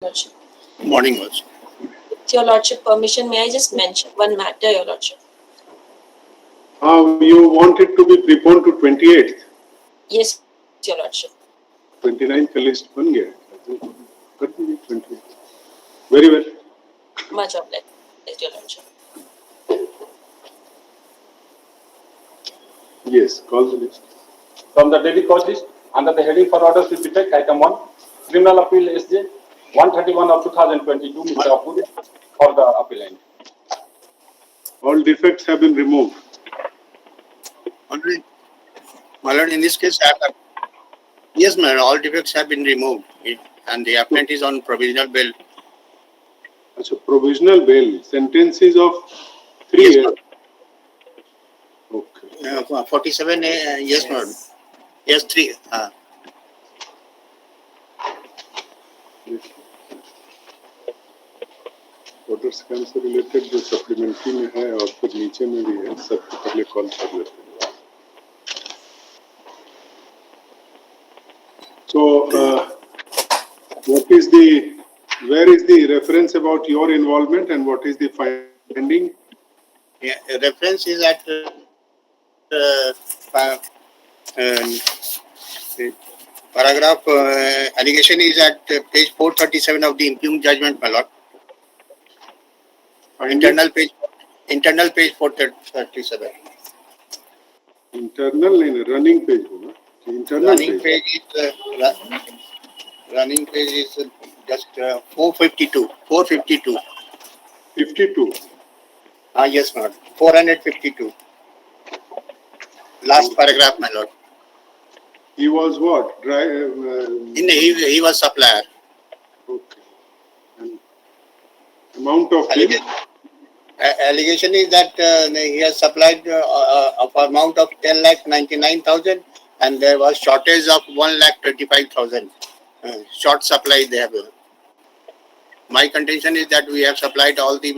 Lordship. Morning, Lordship. With your Lordship permission, may I just mention one matter, Your Lordship? You want it to be preponed to 28th? Yes, Your Lordship. 29th का list बन गया है. कर दीजिए 28th. Very well. Much obliged, Your Lordship. Yes, call the list. From the daily cause list, under the heading for orders to be taken, item 1, criminal appeal SJ 131 of 2022, Mr. Apur, for the appellant. All defects have been removed. Already, my lord, in this case, yes, my lord, all defects have been removed, and the appellant is on provisional bail. So provisional bail, sentences of 3 Yes, years. ma'am. Okay. 47, yes, ma'am. Yes, 3. Voter scam से related जो supplementary में है और फिर नीचे में भी है, सबको पहले कॉल कर लेते हैं. So, where is the reference about your involvement and what is the finding? Yeah, reference is at paragraph, allegation is at page 437 of the impugned judgment, my lord. Internal page 437. Internal नहीं, running page होगा. Internal Running page is just 452. 52. Yes, my lord. 452. Last paragraph, my lord. He was what? He was supplier. Okay. And amount of bill? Allegation is that he has supplied of amount of 10,99,000 and there was shortage of 1,25,000. Short supply they have. My contention is that we have supplied all the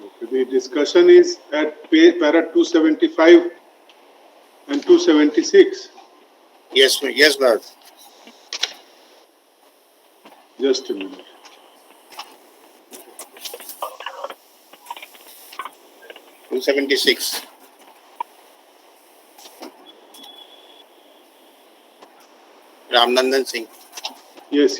Okay. The discussion is at para 275 and 276. Yes, Lord. Just a minute. $276. Ramnandan Singh. Yes.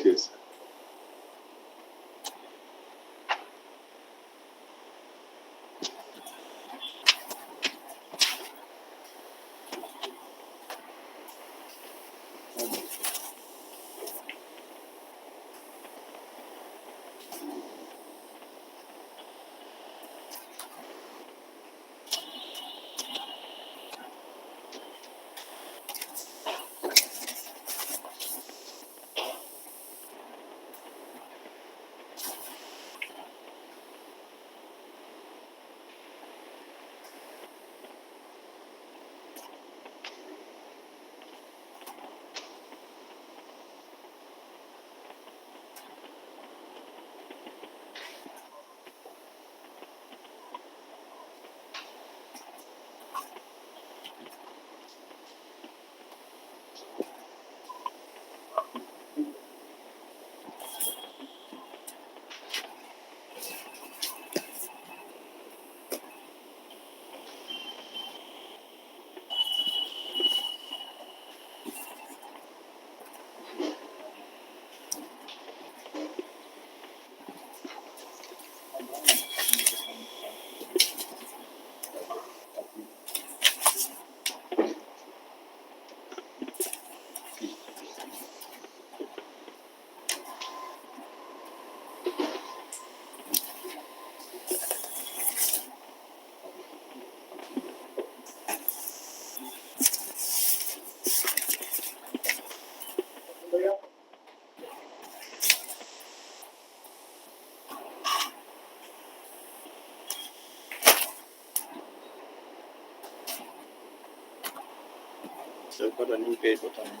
सबका running page बताना.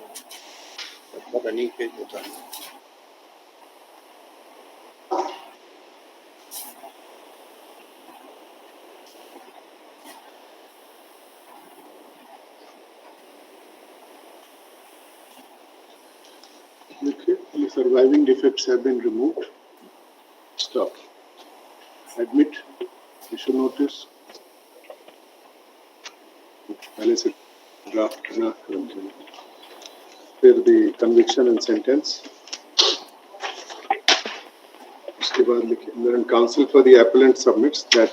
Okay, the surviving defects have been removed. Stop. Admit. Issue notice. पहले से draft ना करें. फिर the conviction and sentence. उसके बाद लिखे. Learned counsel for the appellant submits that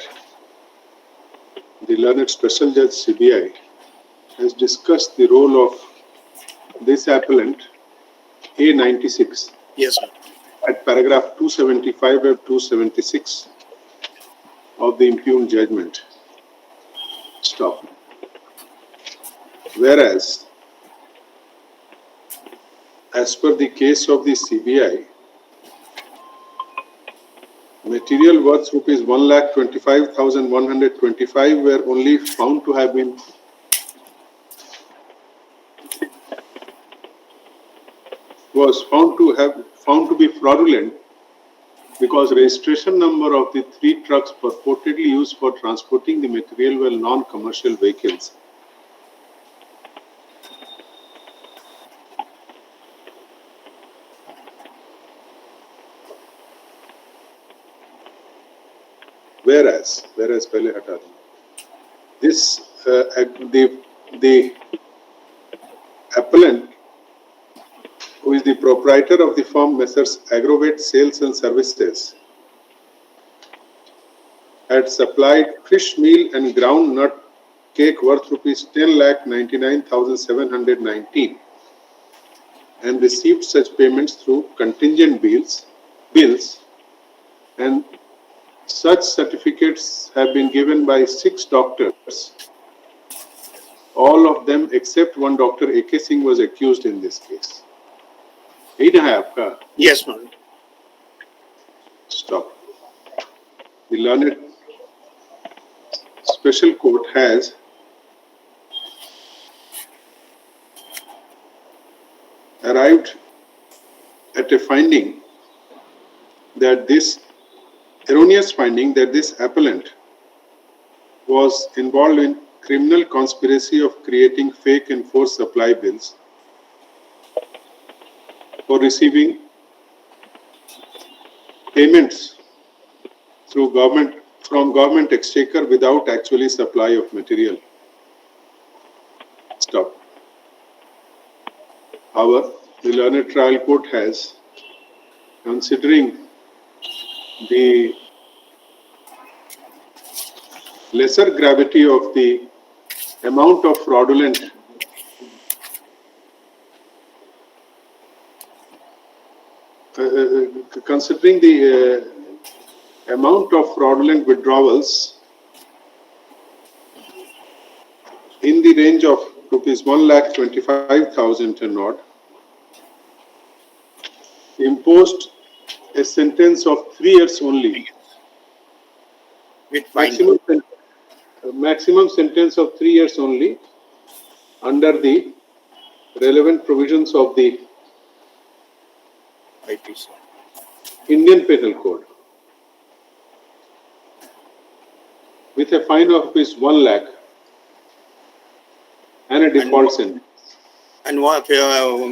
the learned special judge CBI has discussed the role of this appellant A96 Yes, sir. at paragraph 275 and 276 of the impugned judgment. Stop. Whereas, as per the case of the CBI, material worth rupees 1,25,125 were only found to have been found to be fraudulent because registration number of the 3 trucks purportedly used for transporting the material were non-commercial vehicles. Whereas पहले हटा दें. This the appellant, who is the proprietor of the firm Messrs. Agrovate Sales and Services, had supplied fish meal and ground nut cake worth rupees 10,99,719 and received such payments through contingent bills, and such certificates have been given by 6 doctors. All of them except one Dr. A.K. Singh was accused in this case. यही ना है आपका. Yes, ma'am. Stop. The learned special court has arrived at a finding that this erroneous finding that this appellant was involved in criminal conspiracy of creating fake and forced supply bills for receiving payments through government exchequer without actually supply of material. Stop. However, the learned trial court has, considering the lesser gravity of the amount of fraudulent considering the amount of fraudulent withdrawals in the range of rupees 1,25,000 and odd, imposed a sentence of 3 years only. With fine. Maximum sentence of 3 years only under the relevant provisions of the IPC. Indian Penal Code, with a fine of rupees 1 lakh and a default sentence. And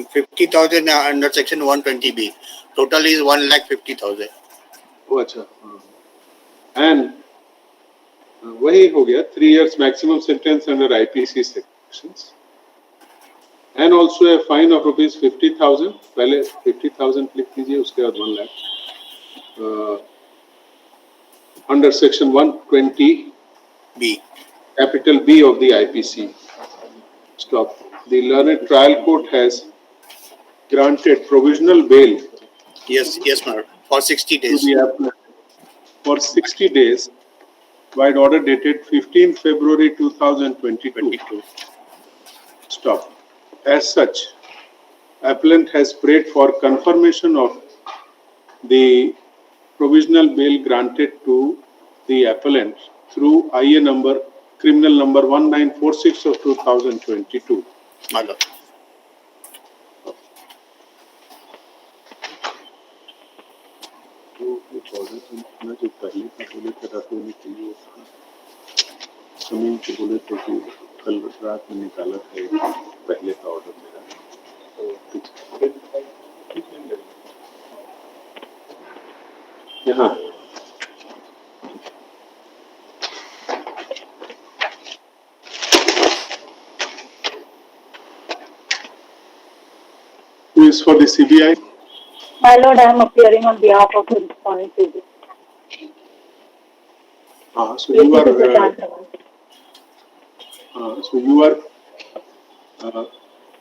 50,000 under section 120B. Total is 1,50,000. Oh, अच्छा. And वही हो गया 3 years maximum sentence under IPC sections, and also a fine of rupees 50,000. पहले 50,000 लिख लीजिए, उसके बाद 1 lakh under section 120B, capital B of the IPC. Stop. The learned trial court has granted provisional bail Yes, ma'am. For 60 to days. the appellant for 60 days by order dated 15 February 2022. 22. Stop. As such, appellant has prayed for confirmation of the provisional bail granted to the appellant through IA number, criminal number 1946 of 2022. Mother. मैं जो पहले का बोले थे रात में के लिए समीम को बोले थे कि कल रात में निकाला था पहले का ऑर्डर मेरा. यहाँ who is for the CBI? My lord, I am appearing on behalf of the respondent. So you are,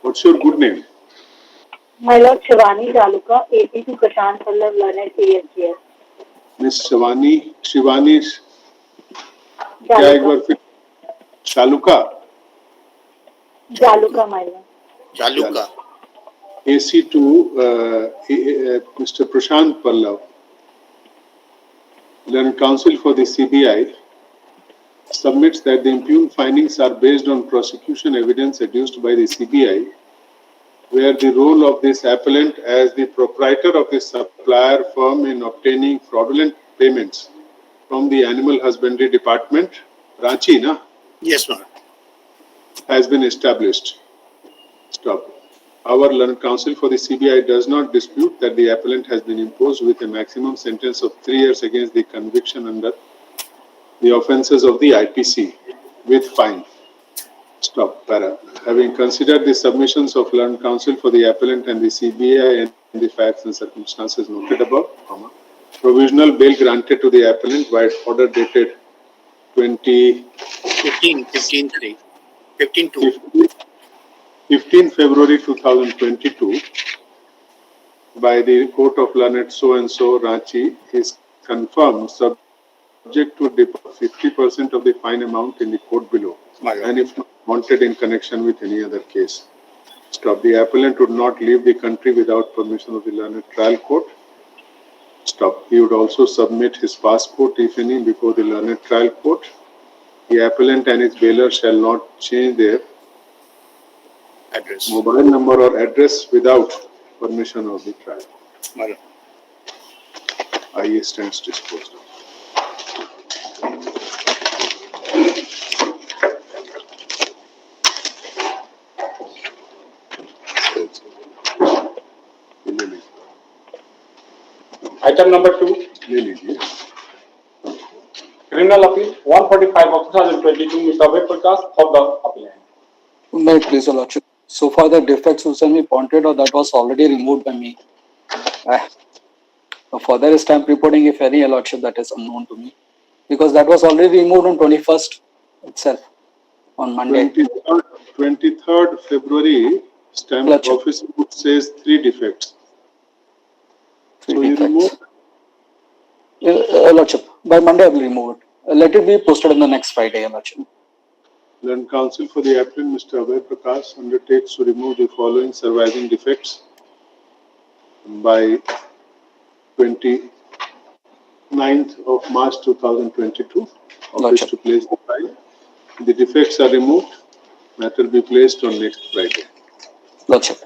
what's your good name? My lord, Shivani Jaluka, AP to Prashant Pallav, learned ASGS. Miss Shivani, क्या एक बार फिर Jaluka, my lord. Jaluka. AC to Mr. Prashant Pallav, Learned Counsel for the CBI, submits that the impugned findings are based on prosecution evidence adduced by the CBI, where the role of this appellant as the proprietor of the supplier firm in obtaining fraudulent payments from the Animal Husbandry Department, Ranchi, Yes, ma'am. has been established. Stop. Our learned counsel for the CBI does not dispute that the appellant has been imposed with a maximum sentence of 3 years against the conviction under the offences of the IPC with fine. Stop. Para. Having considered the submissions of learned counsel for the appellant and the CBI and the facts and circumstances noted above, provisional bail granted to the appellant by order dated 15 February 2022 by the Court of Learned so-and-so Ranchi is confirmed subject to deposit 50% of the fine amount in the court below, and if not wanted in connection with any other case. Stop. The appellant would not leave the country without permission of the learned trial court. Stop. He would also submit his passport, if any, before the learned trial court. The appellant and his bailer shall not change their address, mobile number or address without permission of the trial. Madam. IA stands disposed of. Item number 2. Criminal Appeal 145 of 2022, Mr. Abhay Prakash for the appellant. May it please, Your Lordship. So far, the defects which have been pointed out, that was already removed by me. Further stamp reporting, if any, Your Lordship, that is unknown to me. Because that was already removed on 21st itself, on Monday. 23rd February, stamp Lordship. office says 3 defects. Three So you defects. remove? Lordship, by Monday I will remove it. Let it be posted on the next Friday, Your Lordship. Learned counsel for the appellant, Mr. Abhay Prakash, undertakes to remove the following surviving defects by 29th of March 2022. Office to place the file. The defects are removed. Matter will be placed on next Friday. Lordship.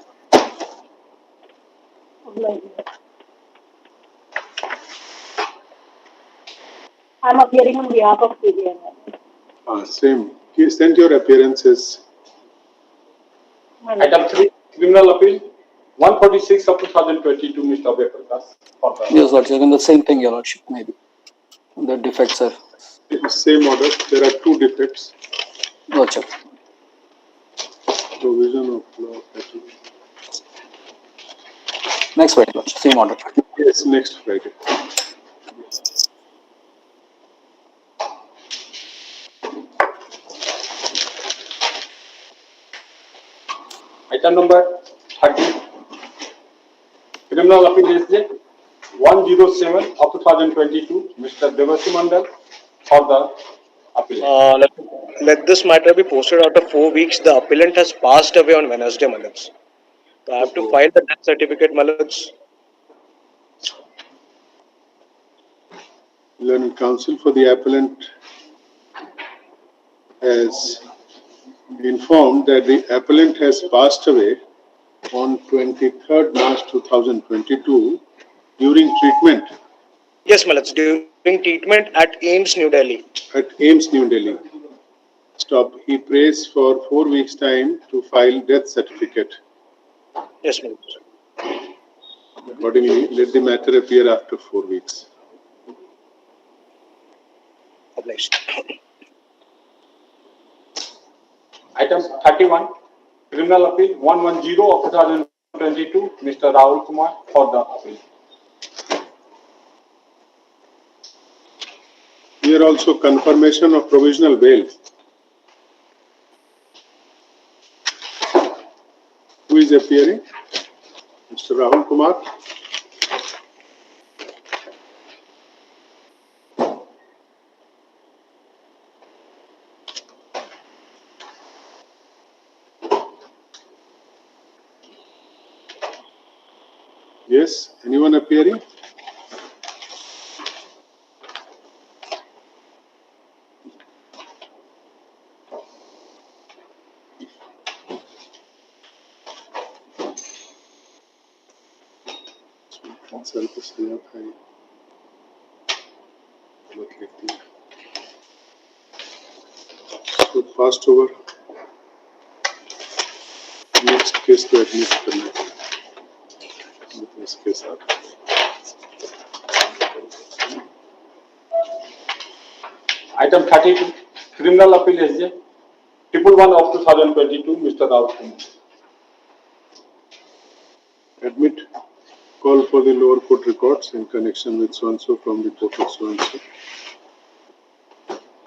I am appearing on behalf of CBI. Same. Send your appearances. Item 3, Criminal Appeal 146 of 2022, Mr. Abhay Prakash for the Yes, Lordship. And the same thing, Your Lordship, maybe. The defects are. Same order. There are 2 defects. Lordship. Provision of law. Next Friday, Lordship. Same order. Yes, next Friday. Item number 30, Criminal Appeal is 107 of 2022, Mr. Devasi Mandal for the appeal. Let this matter be posted after 4 weeks. The appellant has passed away on Wednesday, Malats. So I have to file the death certificate, Malats. Learned counsel for the appellant has informed that the appellant has passed away on 23rd March 2022 during treatment Yes, Malats. During treatment at AIMS, New Delhi. at AIMS New Delhi. Stop. He prays for 4 weeks time to file death certificate. Yes, Malats. Accordingly, let the matter appear after 4 weeks. Obliged. Item 31, criminal appeal 110 of 2022, Mr. Rahul Kumar for the appeal. Here also confirmation of provisional bail. Who is appearing? Mr. Rahul Kumar. Yes, anyone appearing? So fast over. Next case to admit करना है. इसके साथ. Item 32, criminal appeal SJ 111 of 2022, Mr. Rahul Kumar. Admit call for the lower court records in connection with so-and-so from the court of so-and-so.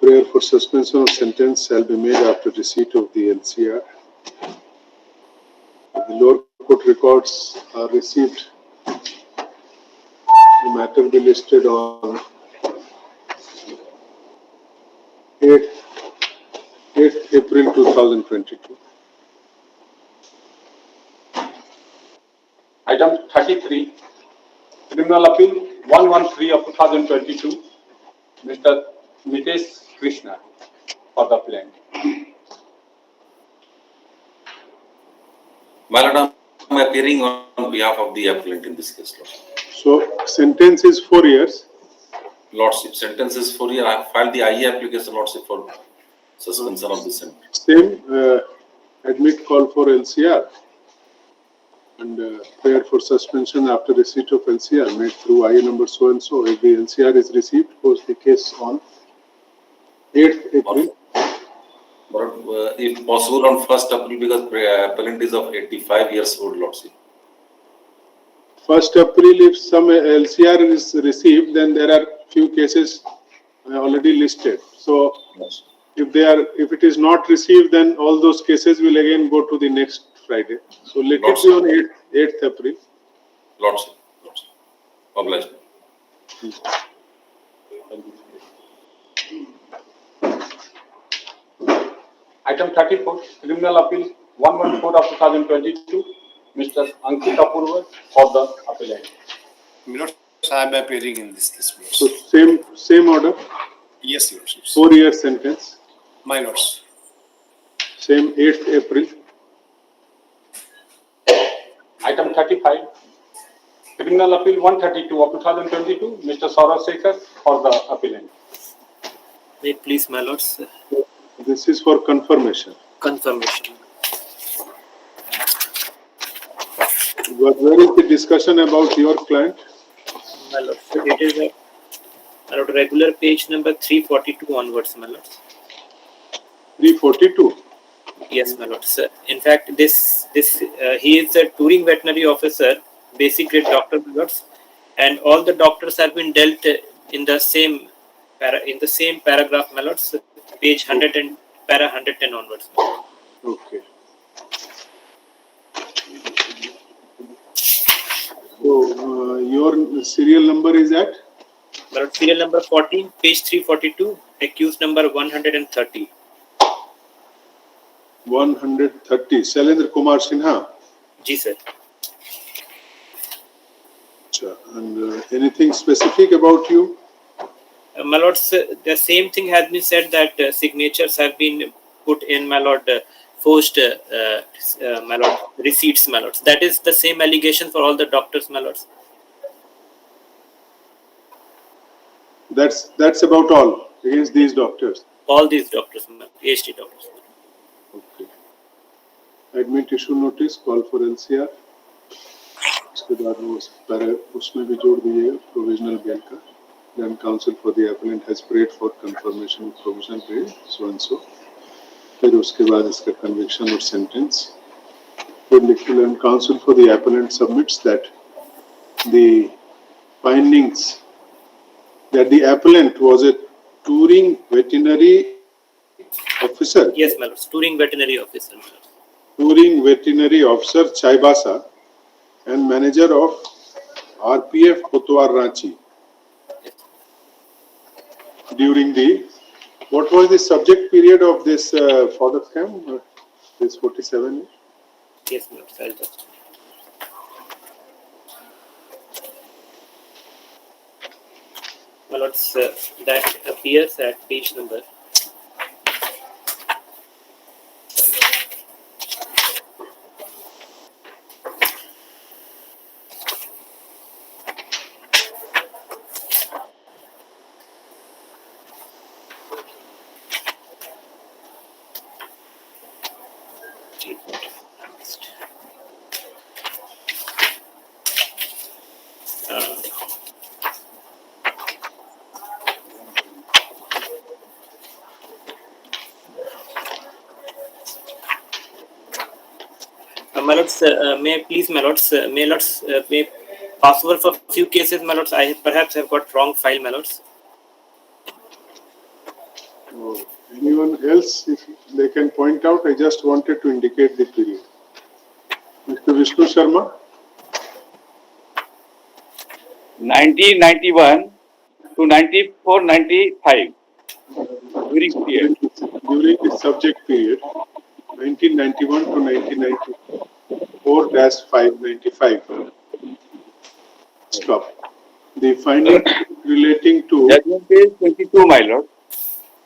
Prayer for suspension of sentence shall be made after receipt of the LCR. If the lower court records are received, the matter be listed on 8th April 2022. Item 33, criminal appeal 113 of 2022, Mr. Mitesh Krishna for the appellant. My Lord, I am appearing on behalf of the appellant in this case, Lord. So sentence is 4 years. Lordship, sentence is 4 years. I have filed the IE application, Lordship, for suspension of the sentence. Same admit call for LCR and prayer for suspension after receipt of LCR made through IE number so and so. If the LCR is received, post the case on 8th April. But if possible on 1st April, because appellant is of 85 years old, Lordship. 1st April, if some LCR is received, then there are few cases already listed. So Yes. if it is not received, then all those cases will again go to the next Friday. So let it be on 8th April. Lordship. Obliged. Item 34, criminal appeal 114 of 2022, Mr. Ankit Apurva for the appellant. Lord, I am appearing in this case. So same order, Yes, Lordship. 4 year sentence, My lords. same 8th April. Item 35, criminal appeal 132 of 2022, Mr. Saurabh Sekhar for the appellant. May it please, my lords, This is for confirmation. confirmation. But where is the discussion about your client? My lords, it is a regular page number 342 onwards, my lords. 342. Yes, my lords. In fact, he is a touring veterinary officer, basic grade doctor, my lords, and all the doctors have been dealt in the same paragraph, my lords, page 100 and para 110 onwards. Okay. So your serial number is at? My lord, serial number 14, page 342, accused number 130. 130. Shailendra Kumar Sinha. Ji, sir. And anything specific about you? My lords, the same thing has been said that signatures have been put in, my lord, forged, my lord, receipts, my lords. That is the same allegation for all the doctors, my lords. That's about all against these doctors. All these doctors, PhD doctors. Okay. Admit issue notice, call for LCR. उसके बाद वो उसमें भी जोड़ दीजिएगा provisional bell का. Then counsel for the appellant has prayed for confirmation of provisional bail, so and so. फिर उसके बाद इसका conviction और sentence. फिर लिखिए and counsel for the appellant submits that the findings that the appellant was a touring veterinary officer. Yes, my lords. Touring veterinary officer. My lords. Touring veterinary officer Chaibasa and manager of RPF Kotwar Ranchi during the what was the subject period of this fodder scam? This 47. Yes, my lords. I'll just. My lords, that appears at page number. My lords, may please, my lords, may pass over for few cases, my lords. I perhaps have got wrong file, my lords. Oh, anyone else, if they can point out, I just wanted to indicate the period. Mr. Vishnu Sharma, 1991 to 94-95 during period. during the subject period, 1991 to 1994-595. Stop. The finding relating to Judgment page 22, my lord.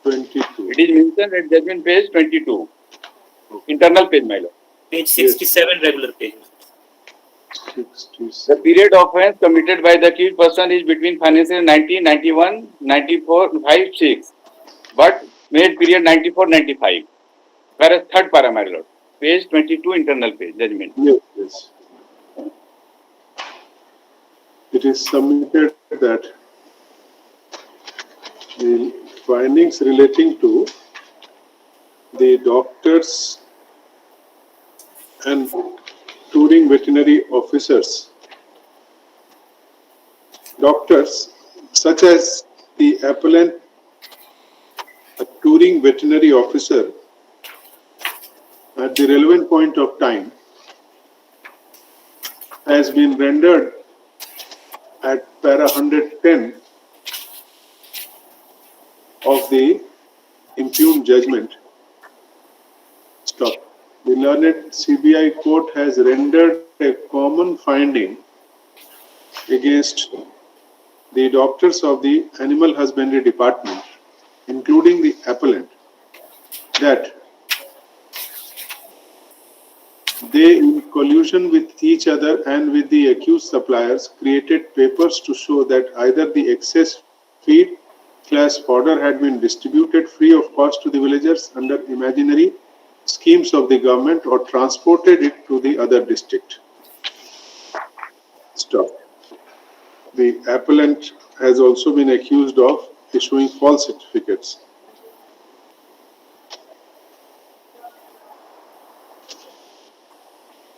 22. It is mentioned at judgment page 22. Internal page, my lord. Page 67, regular page. 66. The period of offence committed by the accused person is between financial 1991, 94, 5, 6, but made period 94, 95. Whereas third para, my lord. Page 22, internal page, judgment. Yes, yes. It is submitted that the findings relating to the doctors and touring veterinary officers, doctors such as the appellant, a touring veterinary officer at the relevant point of time has been rendered at para 110 of the impugned judgment. Stop. The learned CBI court has rendered a common finding against the doctors of the Animal Husbandry Department, including the appellant, that they, in collusion with each other and with the accused suppliers, created papers to show that either the excess feed/fodder had been distributed free of cost to the villagers under imaginary schemes of the government or transported it to the other district. Stop. The appellant has also been accused of issuing false certificates.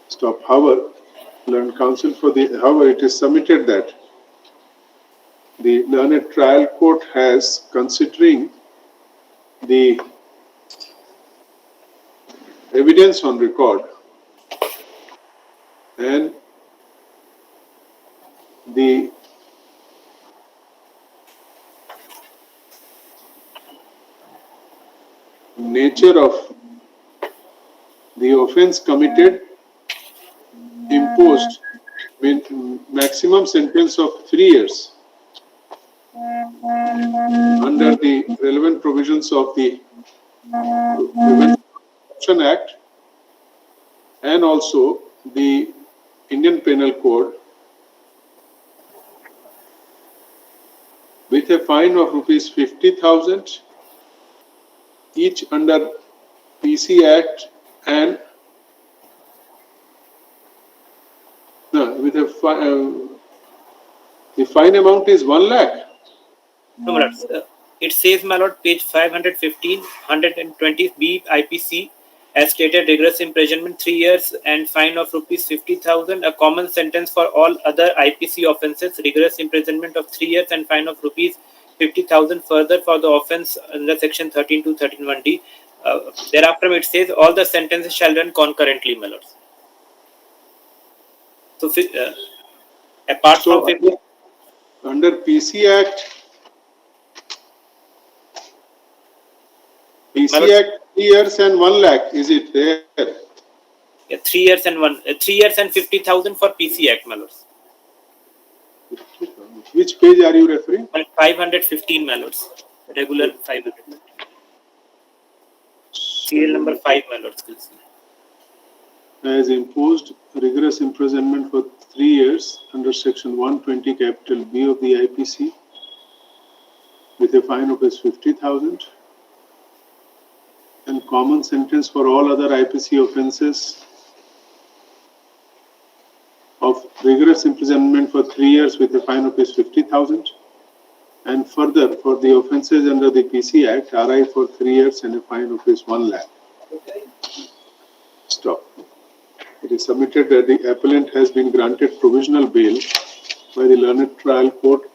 Stop. However, learned counsel for the, however, it is submitted that the learned trial court has, considering the evidence on record and the nature of the offence committed, imposed with maximum sentence of 3 years under the relevant provisions of the Prevention Act and also the Indian Penal Code, with a fine of rupees 50,000 each under PC Act and the fine amount is 1 lakh. No, my lord. It says, my lord, page 515, 120B IPC, as stated, rigorous imprisonment 3 years and fine of rupees 50,000, a common sentence for all other IPC offences, rigorous imprisonment of 3 years and fine of rupees 50,000 further for the offence under section 13 to 13(1)D. Thereafter, it says all the sentences shall run concurrently, my lords. So, apart So from under PC Act, 3 years and 1 lakh, is it there? 3 years and 3 years and 50,000 for PC Act, my lords. Which page are you referring? 515, my lords. Regular 500. Serial number 5, my lords. Has imposed rigorous imprisonment for 3 years under section 120 capital B of the IPC with a fine of 50,000 and common sentence for all other IPC offences of rigorous imprisonment for 3 years with a fine of 50,000, and further for the offences under the PC Act, RI for 3 years and a fine of 1 lakh. Stop. It is submitted that the appellant has been granted provisional bail by the learned trial court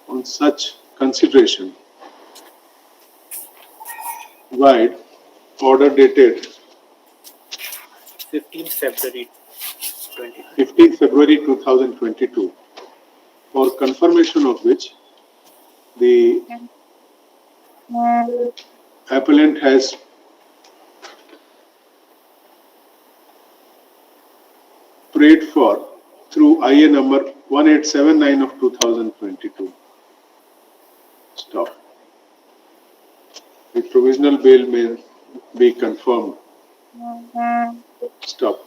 on such consideration. Wide order dated 15th February 2020. 15th February 2022, for confirmation of which the appellant has prayed for through IA number 1879 of 2022. Stop. The provisional bail may be confirmed. Stop.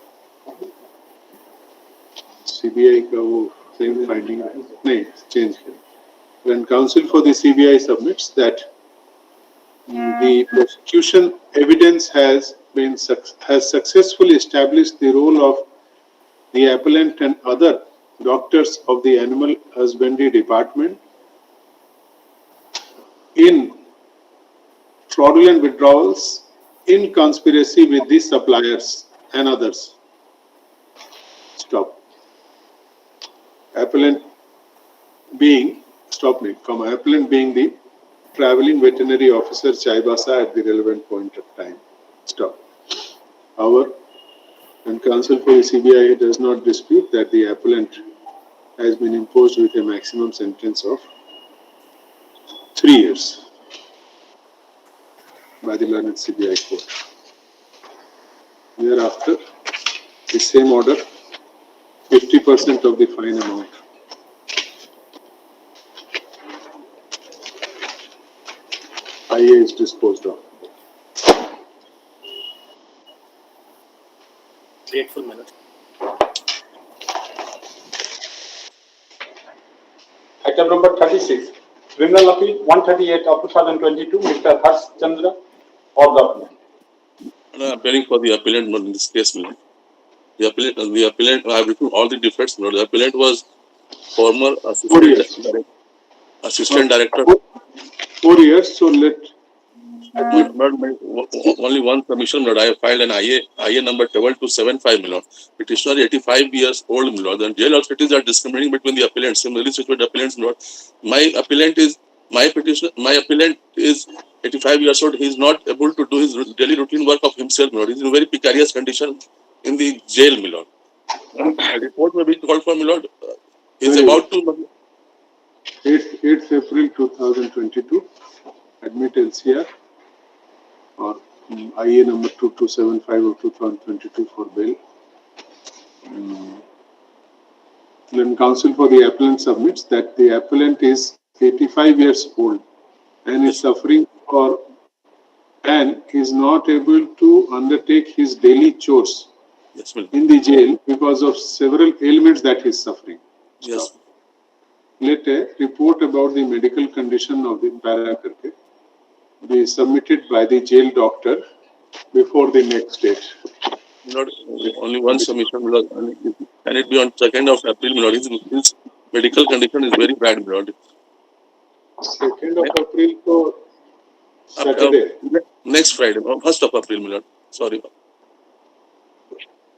CBI का वो same finding नहीं change है. When counsel for the CBI submits that the prosecution evidence has successfully established the role of the appellant and other doctors of the animal husbandry department in fraudulent withdrawals in conspiracy with the suppliers and others. Stop. Appellant being, stop me, comma, appellant being the traveling veterinary officer Chaibasa at the relevant point of time. Stop. However, and counsel for the CBI does not dispute that the appellant has been imposed with a maximum sentence of 3 years by the learned CBI court. Thereafter, the same order, 50% of the fine amount. IA is disposed of. Grateful, my lord. Item number 36, Criminal Appeal 138 of 2022, Mr. Harsh Chandra or the appellant. Appealing for the appellant in this case, the appellant, I have written all the defects. The appellant was former assistant director. 4 years, so let. Only one submission, I have filed an IA number 12275, my lord. Petitioner 85 years old, my lord. And jail authorities are discriminating between the appellants. Similarly situated appellants, my lord. My appellant is 85 years old. He is not able to do his daily routine work of himself, my lord. He is in a very precarious condition in the jail, my lord. A report may be called for, my lord. He is about to. 8th April 2022, admit LCR or IA number 2275 of 2022 for bail. Then counsel for the appellant submits that the appellant is 85 years old and is suffering and is not able to undertake his daily chores in the jail because of several ailments that he is suffering. Yes. Let a report about the medical condition of the parakarke be submitted by the jail doctor before the next date. Not only one submission, my lord. Can it be on 2nd of April, my lord? His medical condition is very bad, my lord. 2nd of April को Saturday. Next Friday, 1st of April, my lord. Sorry.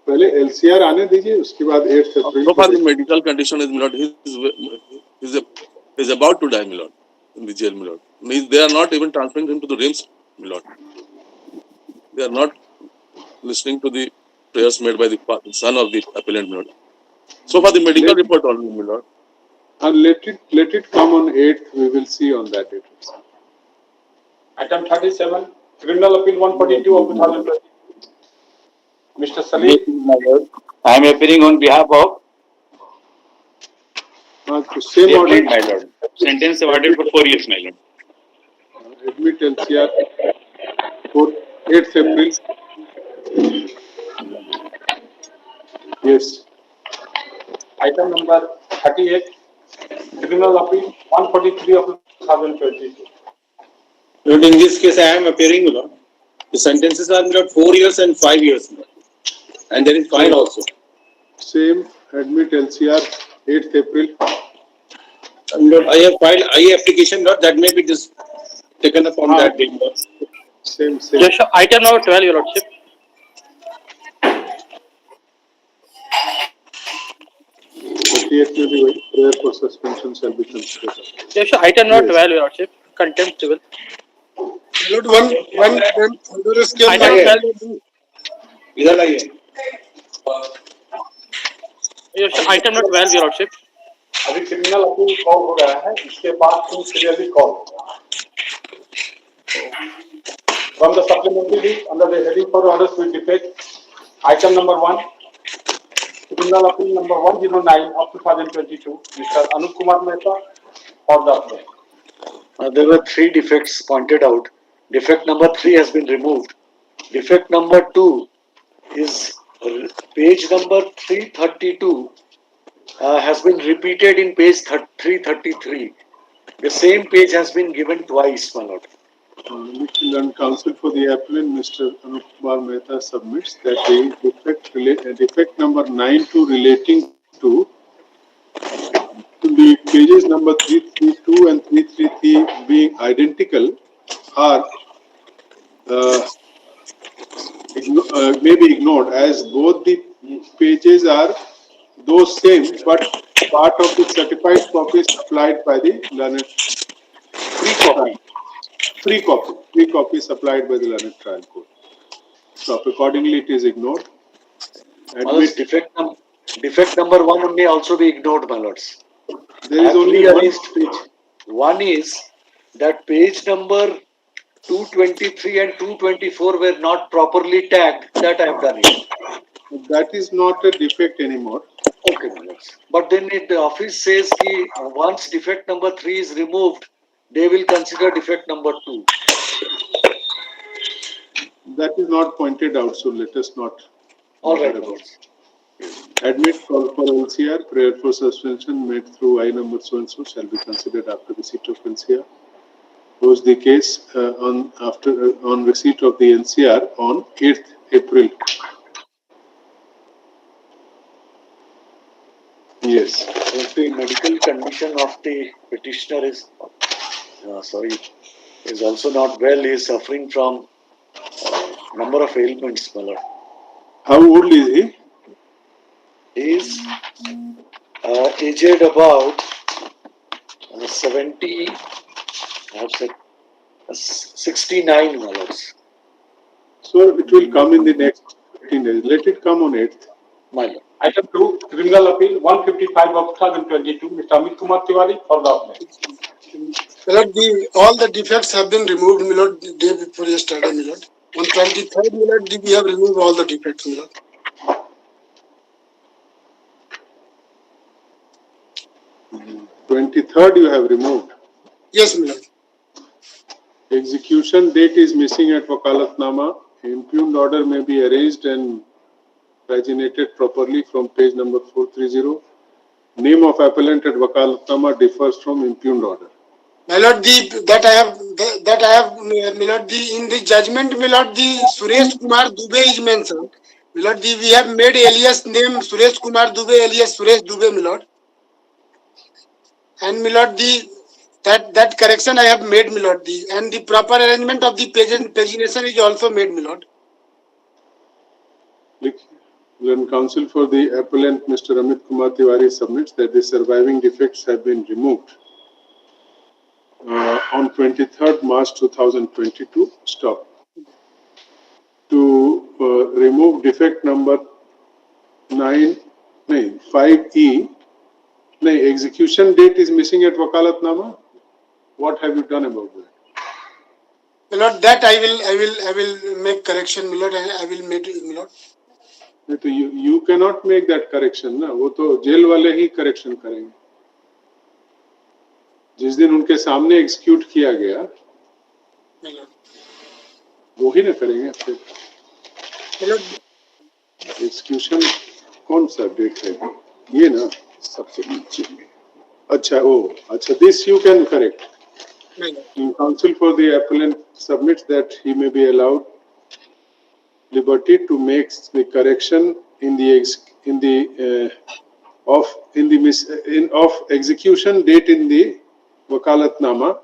पहले LCR आने दीजिए, उसके बाद 8th April So को far, the देखिए। medical condition is, my lord, he's about to die, my lord, in the jail, my lord. They are not even transferring him to the RIMS, my lord. They are not listening to the prayers made by the son of the appellant, my lord. So far, the medical report only, my lord. And let it come on 8th. We will see on that date. Item 37, Criminal Appeal 142 of 2020. Mr. Salim. Yes, my lord. I am appearing on behalf of तो same the order. appellant, my lord. Sentence awarded for 4 years, my lord. Admit LCR for 8th April. Yes. Item number 38, Criminal Appeal 143 of 2022. Lord, in this case, I am appearing, Lord. The sentences are, Lord, 4 years and 5 years, Lord. And there is fine also. Same. Admit LCR 8th April. Lord, I have filed I application, Lord, that may be just taken up on that day, Lord. Same. Yes, sir. Item number 12, Your Lordship. 38th may be wait. Prayer for suspension shall be considered. Yes, sir. Item number 12, Your Lordship. Contempt civil. Lord, one further scale Item like number 12. इधर लाइए. Yes, sir. Item number 12, Your Lordship. अभी criminal appeal call हो गया है, इसके बाद तुम seriously call from the supplementary list under the heading for orders with defect. Item number 1, Criminal Appeal number 109 of 2022. Mr. Anup Kumar Mehta for the appellant. There were 3 defects pointed out. Defect number 3 has been removed. Defect number 2 is page number 332 has been repeated in page 333. The same page has been given twice, my lord. Learned counsel for the appellant, Mr. Anup Kumar Mehta, submits that the defect number 92 relating to the pages number 332 and 333 being identical are may be ignored, as both the pages are those same, but part of the certified copy supplied by the learned free copy supplied by the learned trial court. So accordingly, it is ignored. Admit defect number 1 may also be ignored, my lords. There is only one page. One is that page number 223 and 224 were not properly tagged. That I have done it. That is not a defect anymore. Okay, my lords. But then the office says that once defect number 3 is removed, they will consider defect number 2. That is not pointed out, so let us not. All right, my lords. Admit call for LCR, prayer for suspension made through I number so and so shall be considered after receipt of LCR. Close the case on receipt of the LCR on 8th April. Yes. If the medical condition of the petitioner is also not well, he is suffering from number of ailments, my lord. How old is he? He is aged about 70, I have said 69, my lords. So it will come in the next 15 days. Let it come on 8th. My lord. Item 2, Criminal Appeal 155 of 2022. Mr. Amit Kumar Tiwari for the appellant. My lord, all the defects have been removed, my lord, the day before yesterday, my lord. On 23rd, my lord, we have removed all the defects, my lord. 23rd you have removed. Yes, my lord. Execution date is missing at Wakalatnama. Impugned order may be arranged and paginated properly from page number 430. Name of appellant at Wakalatnama differs from impugned order. My lord, that I have, my lord, in the judgment, my lord, the Suresh Kumar Dubey is mentioned. Milord, we have made alias name Suresh Kumar Dubey alias Suresh Dubey, Milord. And Milord, that correction I have made, Milord. And the proper arrangement of the pagination is also made, Milord. When counsel for the appellant, Mr. Amit Kumar Tiwari, submits that the surviving defects have been removed on 23rd March 2022. Stop. To remove defect number 5E, execution date is missing at Wakalatnama. What have you done about that? Milord, that I will make correction, Milord. I will make it, Milord. You cannot make that correction, ना वो तो jail वाले ही correction करेंगे. जिस दिन उनके सामने execute किया गया, वो ही ना करेंगे फिर. Execution कौन सा date है? ये ना सबसे नीचे में. अच्छा, this you can correct. Counsel for the appellant submits that he may be allowed liberty to make the correction of execution date in the Wakalatnama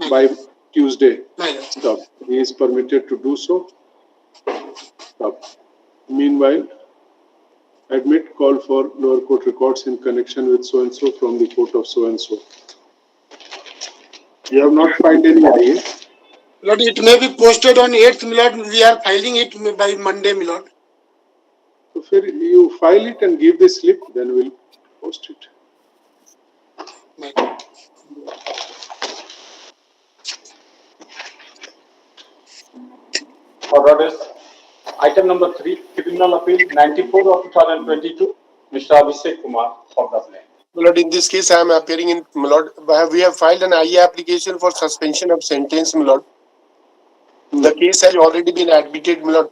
by Tuesday. Stop. He is permitted to do so. Stop. Meanwhile, admit call for lower court records in connection with so and so from the court of so and so. You have not filed any IA. Milord, it may be posted on 8th, Milord. We are filing it by Monday, Milord. So you file it and give the slip, then we'll post it. Order is item number 3, criminal appeal 94 of 2022, Mr. Abhishek Kumar for the claim. Milord, in this case, I am appearing in, Milord. We have filed an IA application for suspension of sentence, Milord. The case has already been admitted, Milord.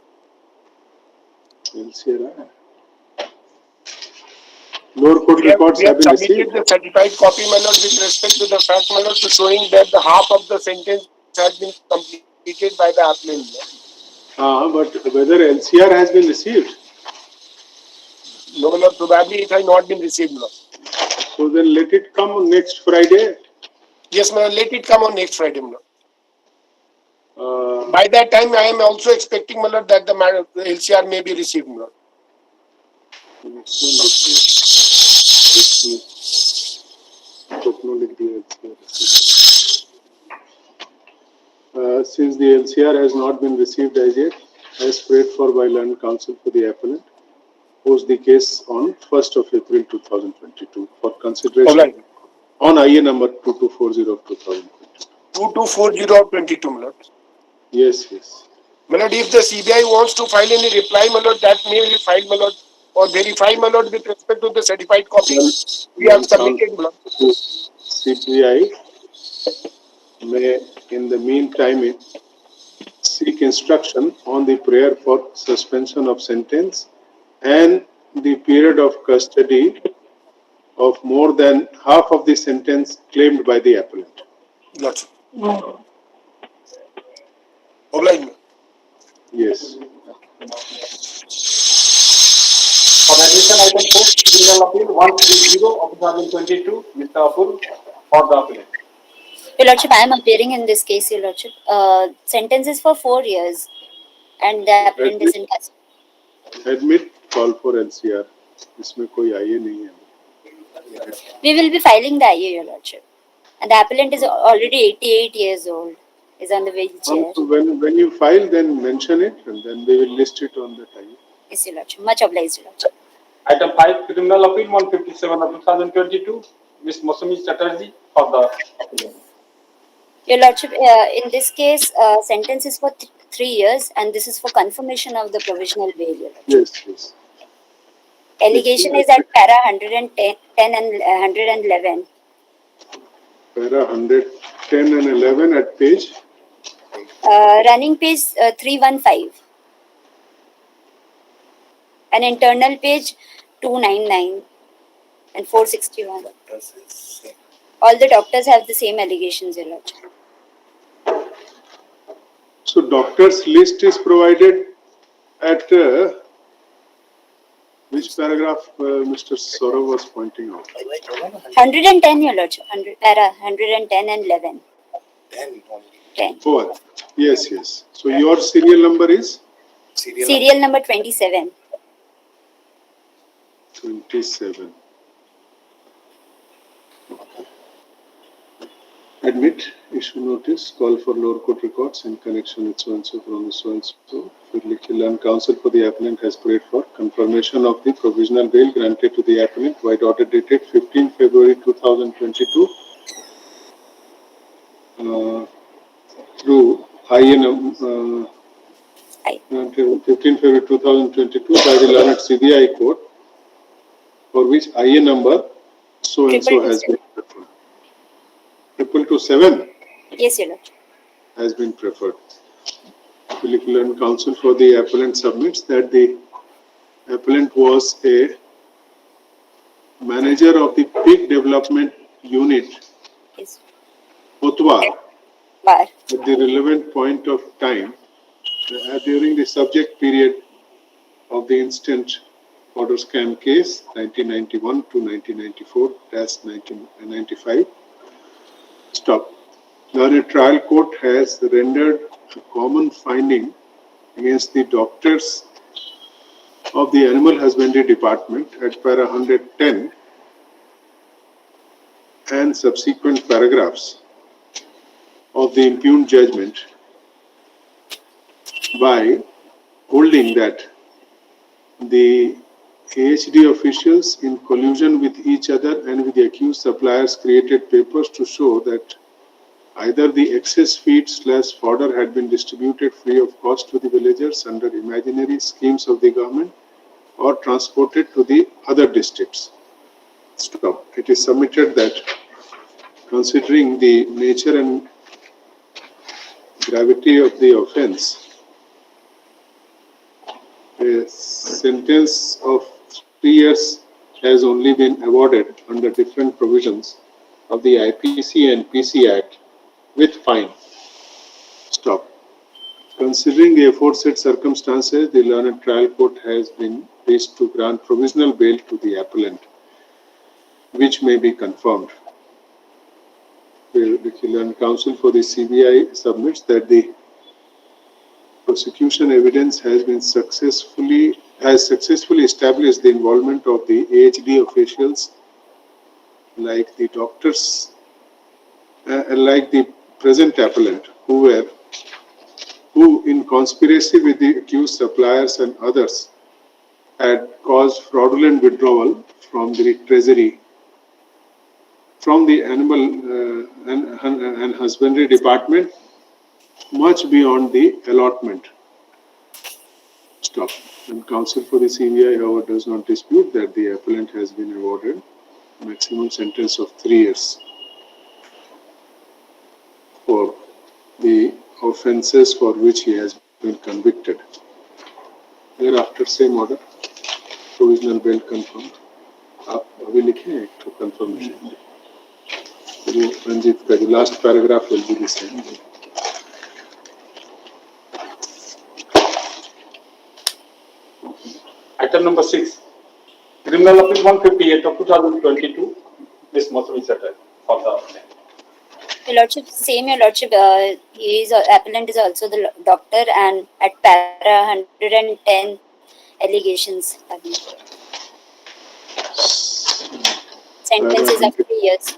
Lower court records have been submitted received. the certified copy, Milord, with respect to the fact, Milord, to showing that the half of the sentence has been completed by the applicant. But whether LCR has been received? No, Milord, probably it has not been received, Milord. So then let it come on next Friday. Yes, Milord, let it come on next Friday, Milord. By that time, I am also expecting, Milord, that the LCR may be received, Milord. Since the LCR has not been received as yet, as prayed for by learned counsel for the appellant, post the case on 1st of April 2022 for consideration on IA number 2240 of 2022. 2240 of 22, Milord. Yes. Milord, if the CBI wants to file any reply, Milord, that may be filed, Milord, or verify, Milord, with respect to the certified copy we have submitted, Milord. CBI may, in the meantime, seek instruction on the prayer for suspension of sentence and the period of custody of more than half of the sentence claimed by the appellant. Gotcha. Obliged. Yes. For addition item 4, criminal appeal 130 of 2022, Mr. Apur for the appellant. Your Lordship, I am appearing in this case, Your Lordship. Sentence is for 4 years and the appellant is in custody. Admit call for LCR. इसमें कोई आइए नहीं है. We will be filing the IA, Your Lordship. And the appellant is already 88 years old, is on the wheelchair. So when you file, then mention it and then they will list it on the time. Yes, Your Lordship. Much obliged, Your Lordship. Item 5, criminal appeal 157 of 2022, Ms. Mosumi Chatterjee for the appellant. Your Lordship, in this case, sentence is for 3 years and this is for confirmation of the provisional bail, Your Lordship. Yes. Allegation is at para 110 and 111. Para 110 and 11 at page? Running page 315. And internal page 299 and 461. All the doctors have the same allegations, Your Lordship. So doctors list is provided at which paragraph Mr. Saurav was pointing out? 110, Your Lordship. 110 and 11. 10. Oh, yes, yes. So your serial number is Serial number 27. 27. Admit, issue notice, call for lower court records in connection with so-and-so from the so-and-so. Learn counsel for the appellant has prayed for confirmation of the provisional bail granted to the appellant by order dated 15 February 2022 through IN 15 February 2022 by the learned CBI court, for which IN number so-and-so has been preferred. 7 Yes, Your Lordship. has been preferred. Learned counsel for the appellant submits that the appellant was a manager of the Peak Development Unit, Yes. Otwar, Bar. at the relevant point of time during the subject period of the instant order scam case 1991 to 1994-1995. Stop. Now the trial court has rendered a common finding against the doctors of the Animal Husbandry Department at para 110 and subsequent paragraphs of the impugned judgment by holding that the AHD officials, in collusion with each other and with the accused suppliers, created papers to show that either the excess feed/fodder had been distributed free of cost to the villagers under imaginary schemes of the government or transported to the other districts. Stop. It is submitted that considering the nature and gravity of the offence, a sentence of 3 years has only been awarded under different provisions of the IPC and PC Act with fine. Stop. Considering the aforesaid circumstances, the learned trial court has been pleased to grant provisional bail to the appellant, which may be confirmed. The learned counsel for the CBI submits that the prosecution evidence has successfully established the involvement of the AHD officials, like the doctors, like the present appellant, who in conspiracy with the accused suppliers and others had caused fraudulent withdrawal from the treasury from the Animal and Husbandry Department much beyond the allotment. Stop. And counsel for the CBI, however, does not dispute that the appellant has been awarded a maximum sentence of 3 years for the offences for which he has been convicted. Thereafter, same order, provisional bail confirmed. आप अभी लिखे हैं एक तो confirmation. Ranjit, the last paragraph will be the same. Item number 6, Criminal Appeal 158 of 2022. This must be settled for the appellant. Your Lordship, same Your Lordship, appellant is also the doctor, and at para 110 allegations have been. Sentences of 3 years.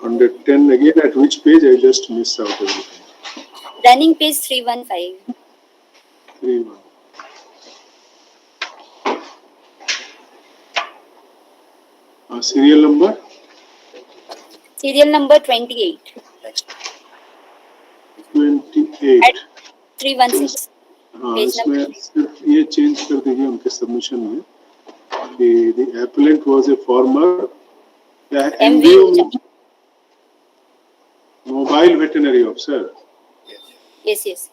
110 again, at which page? I just missed out everything. Running page 315. 3-1. Serial number? Serial number 28. 28. At 316. हाँ, Page इसमें number. सिर्फ ये change कर दीजिए उनके submission में कि the appellant was a former MVO mobile veterinary officer. Yes, yes.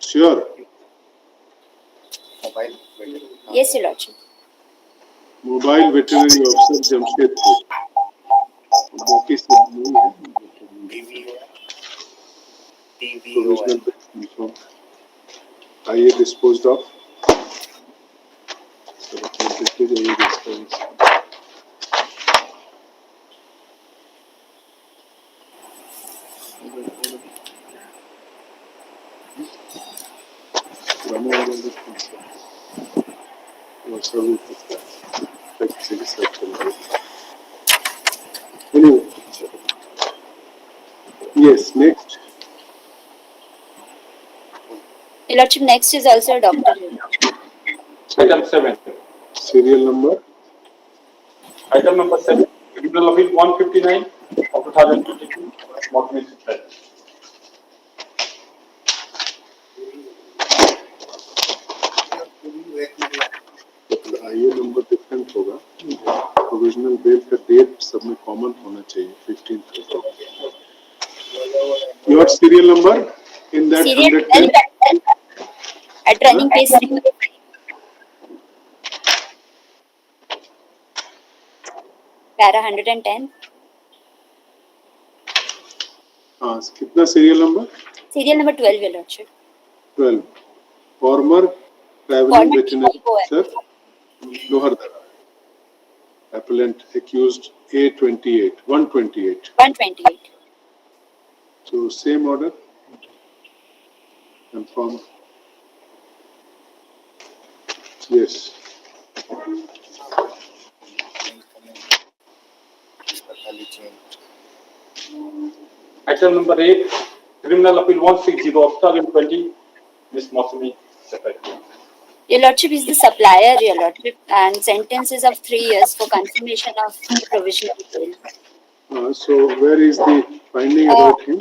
Sure. Yes, Your Lordship. Mobile veterinary officer Jamshedpur. बाकी सब नहीं है. Provisional confirm. IA disposed of. So, completely the IA disposed. Anyway, yes, next. Your Lordship, next is also a doctor. Item 7. Serial number. Item number 7. Criminal Appeal 159 of 2022. Mortgage Secretary. आईए number different होगा provisional bell का date सब में common होना चाहिए 15th your serial number in that Serial 110 at running page 3. Para 110. हाँ कितना serial number Serial number 12, Your Lordship. 12 former travelling Former veterinary TYO. Officer Lohardaga appellant accused A28 128 128. so same order confirm yes Item number 8. Criminal Appeal 160 of 2020. Ms. Mosumi, Secretary. Your Lordship is the supplier, Your Lordship, and sentences of 3 years for confirmation of the provisional bail. so where is the finding about him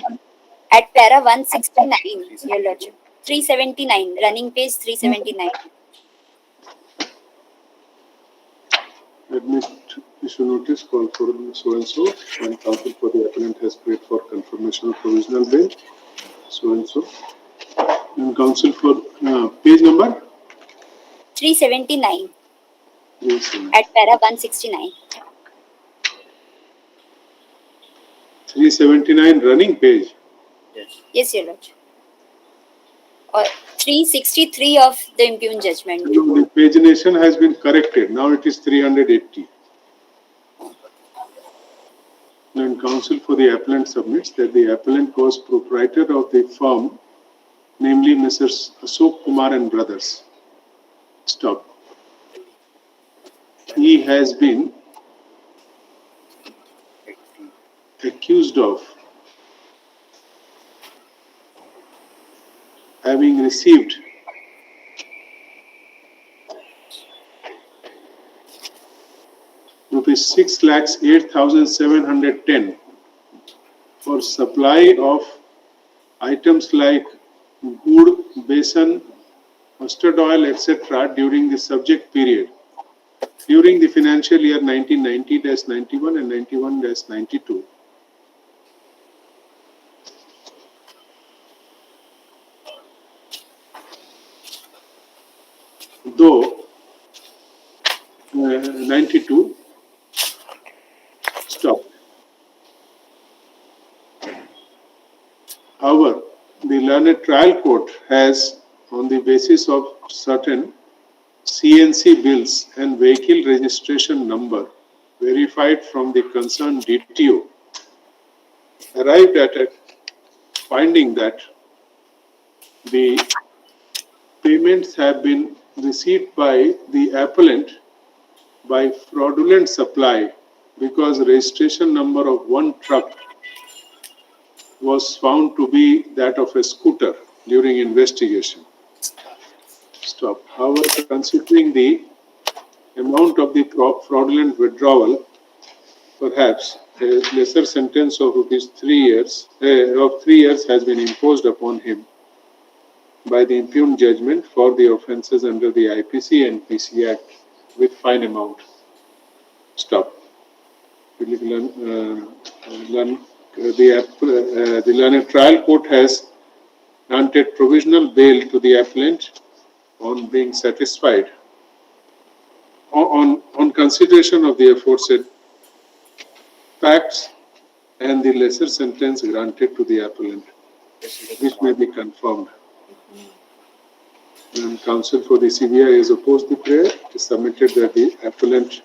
At para 169, Your Lordship. 379, running page 379. Admit issue notice call for so and so and counsel for the appellant has paid for confirmation of provisional bail so and so and counsel for page number 379 yes, at para 169. 379 running page Yes, Your Lordship. Or 363 of the impugned judgment. the pagination has been corrected now it is 380 and counsel for the appellant submits that the appellant was proprietor of the firm namely Messrs. Ashok Kumar and Brothers. Stop. He has been accused of having received rupees 6,08,710 for supply of items like gur, besan, mustard oil, etc. during the subject period during the financial year 1990-91 and 91-92. Though 92 stop. However, the learned trial court has, on the basis of certain CNC bills and vehicle registration number verified from the concerned DTO, arrived at a finding that the payments have been received by the appellant by fraudulent supply because registration number of one truck was found to be that of a scooter during investigation. Stop. However, considering the amount of the fraudulent withdrawal, perhaps a lesser sentence of rupees 3 years has been imposed upon him by the impugned judgment for the offences under the IPC and PC Act with fine amount. Stop. The learned trial court has granted provisional bail to the appellant on being satisfied on consideration of the aforesaid facts and the lesser sentence granted to the appellant, which may be confirmed. And counsel for the CBI has opposed the prayer. It is submitted that the appellant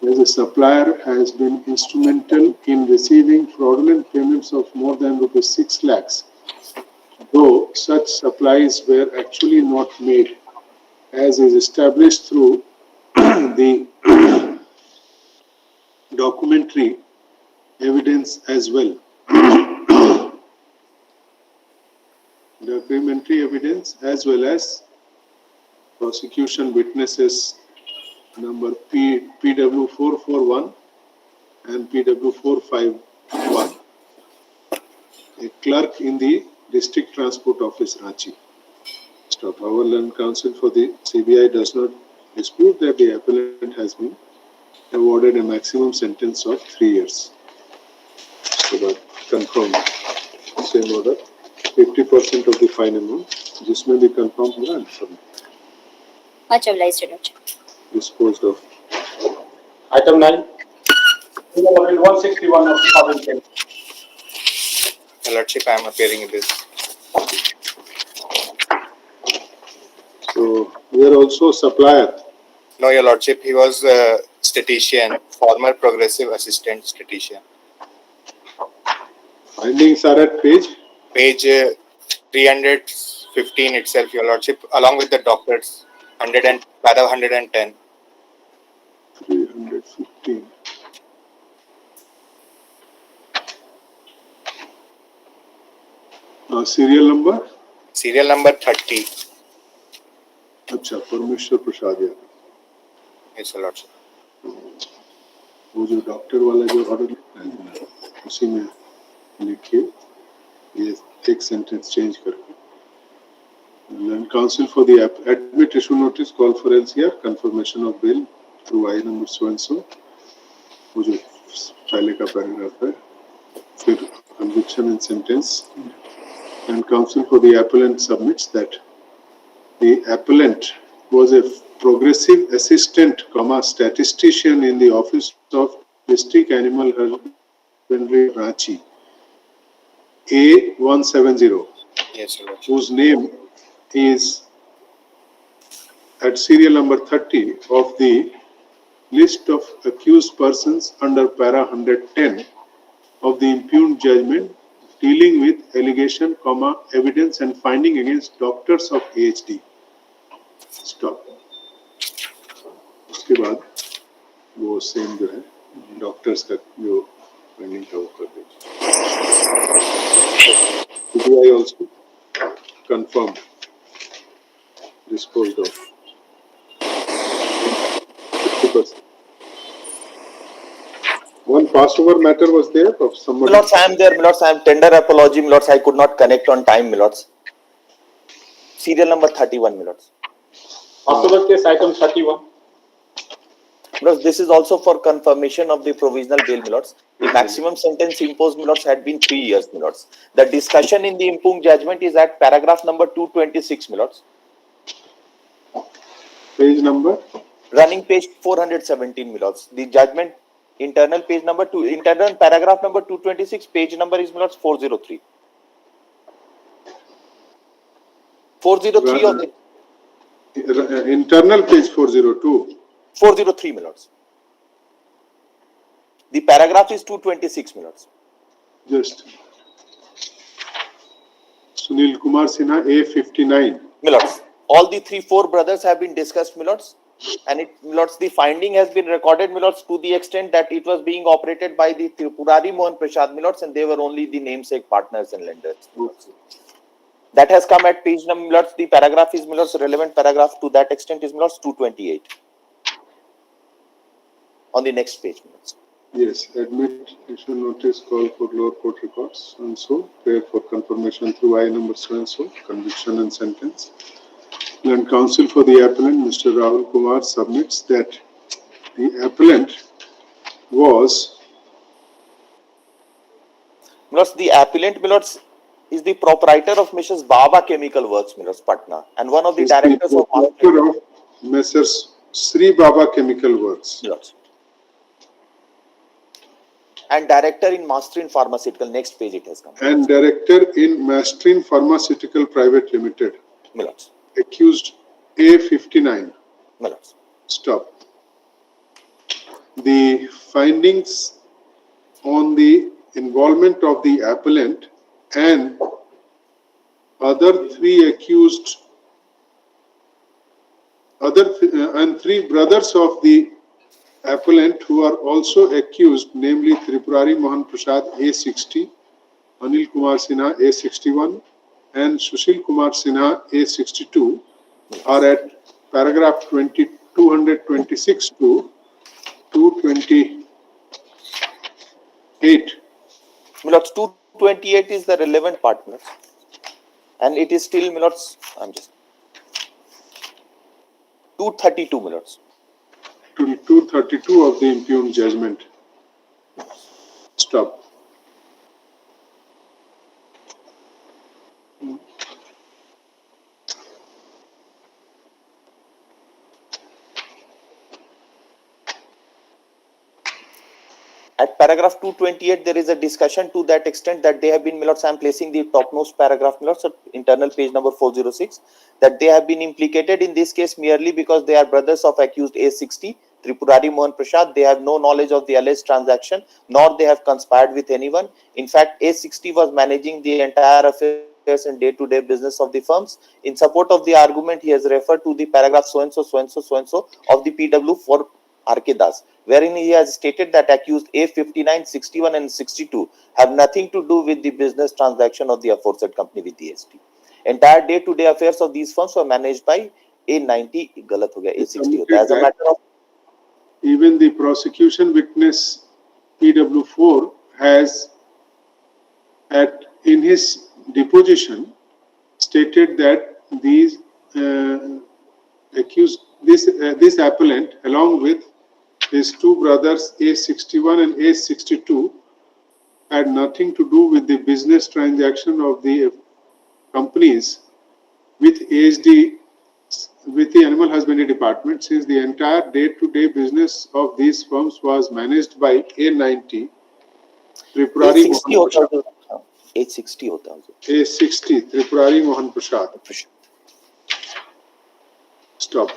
as a supplier has been instrumental in receiving fraudulent payments of more than rupees 6 lakhs, though such supplies were actually not made, as is established through the documentary evidence as well. Documentary evidence as well as prosecution witnesses number PW 441 and PW 451. A clerk in the District Transport Office, Ranchi. Stop. Our learned counsel for the CBI does not dispute that the appellant has been awarded a maximum sentence of 3 years. So that confirmed. Same order. 50% of the fine amount. जिसमें भी confirmed हुआ and submitted. Much obliged, Your Lordship. Disposed of. Item 9. Criminal Appeal 161 of 2010. Your Lordship, I am appearing in this. So we are also supplier. No, Your Lordship, he was a statistician, former progressive assistant statistician. Findings are at page 315 itself, Your Lordship, along with the doctors, 100 and para 110. 315. Serial number? Serial number 30. अच्छा परमेश्वर Prasad Yadav. Yes, Your Lordship. वो जो doctor वाला जो order लिखा है उसी में लिखिए ये एक सेंटेंस चेंज करके. Learned counsel for the admit issue notice call for LCR confirmation of bail through I number so and so. वो जो पहले का पैराग्राफ है फिर conviction and sentence. And counsel for the appellant submits that the appellant was a progressive assistant, statistician in the office of District Animal Husbandry, Ranchi, A170, Yes, Your Lordship. whose name is at serial number 30 of the list of accused persons under para 110 of the impugned judgment dealing with allegation, evidence and finding against doctors of AHD. Stop. उसके बाद वो same जो है doctors का जो finding का वो कर देगा. CBI also confirmed, disposed of 50%. One passover matter was there of somebody. Milords, I am there, Milords. I am tender apology, Milords. I could not connect on time, Milords. Serial number 31, Milords. Passover case item 31. Milords, this is also for confirmation of the provisional bail, Milords. The maximum sentence imposed, Milords, had been 3 years, Milords. The discussion in the impugned judgment is at paragraph number 226, Milords. Page number? Running page 417, Milords. The judgment, internal page number 2, internal paragraph number 226, page number is, Milords, 403. 403 of the... Internal page 402. 403, Milords. The paragraph is 226, Milords. Just. Sunil Kumar Sinha, A59. Milords. All the 3-4 brothers have been discussed, Milords. And Milords, the finding has been recorded, Milords, to the extent that it was being operated by the Tripurari Mohan Prasad, Milords, and they were only the namesake partners and lenders, Milords. That has come at page number, Milords. The paragraph is, Milords, relevant paragraph to that extent is, Milords, 228. On the next page, Milords. Yes, admit issue notice call for lower court records and so prayer for confirmation through I number so and so, conviction and sentence. And counsel for the appellant, Mr. Rahul Kumar, submits that the appellant was. Milords, the appellant, Milords, is the proprietor of Mrs. Baba Chemical Works, Milords, Patna, and one of the directors of Messrs. Sri Baba Chemical Works. Milords. And director in Masterin Pharmaceutical. Next page it has come. And director in Masterin Pharmaceutical Private Limited. Milords. accused A59. My lords. Stop. The findings on the involvement of the appellant and other three accused, and three brothers of the appellant who are also accused, namely Tripurari Mohan Prasad A60, Anil Kumar Sinha A61, and Sushil Kumar Sinha A62, are at paragraph 226 to 228. Milords, 228 is the relevant part, Milords. And it is still, Milords, I'm just 232, Milords. To 232 of the impugned judgment. Stop. At paragraph 228, there is a discussion to that extent that they have been, Milords, I am placing the topmost paragraph, Milords, internal page number 406, that they have been implicated in this case merely because they are brothers of accused A60, Tripurari Mohan Prasad. They have no knowledge of the alleged transaction, nor they have conspired with anyone. In fact, A60 was managing the entire affairs and day-to-day business of the firms. In support of the argument, he has referred to the paragraph so-and-so, so-and-so, so-and-so of the PW for R.K. Das, wherein he has stated that accused A59, 61 and 62 have nothing to do with the business transaction of the aforesaid company with the AST. Entire day-to-day affairs of these firms were managed by A90, galat ho gaya, A60. As a matter of even the prosecution witness PW4 has in his deposition stated that these accused, this appellant along with his two brothers A61 and A62 had nothing to do with the business transaction of the companies with ASD, with the animal husbandry department, since the entire day-to-day business of these firms was managed by A90, Tripurari Mohan Prasad. A60 hota hai. A60, Tripurari Mohan Prasad. Stop.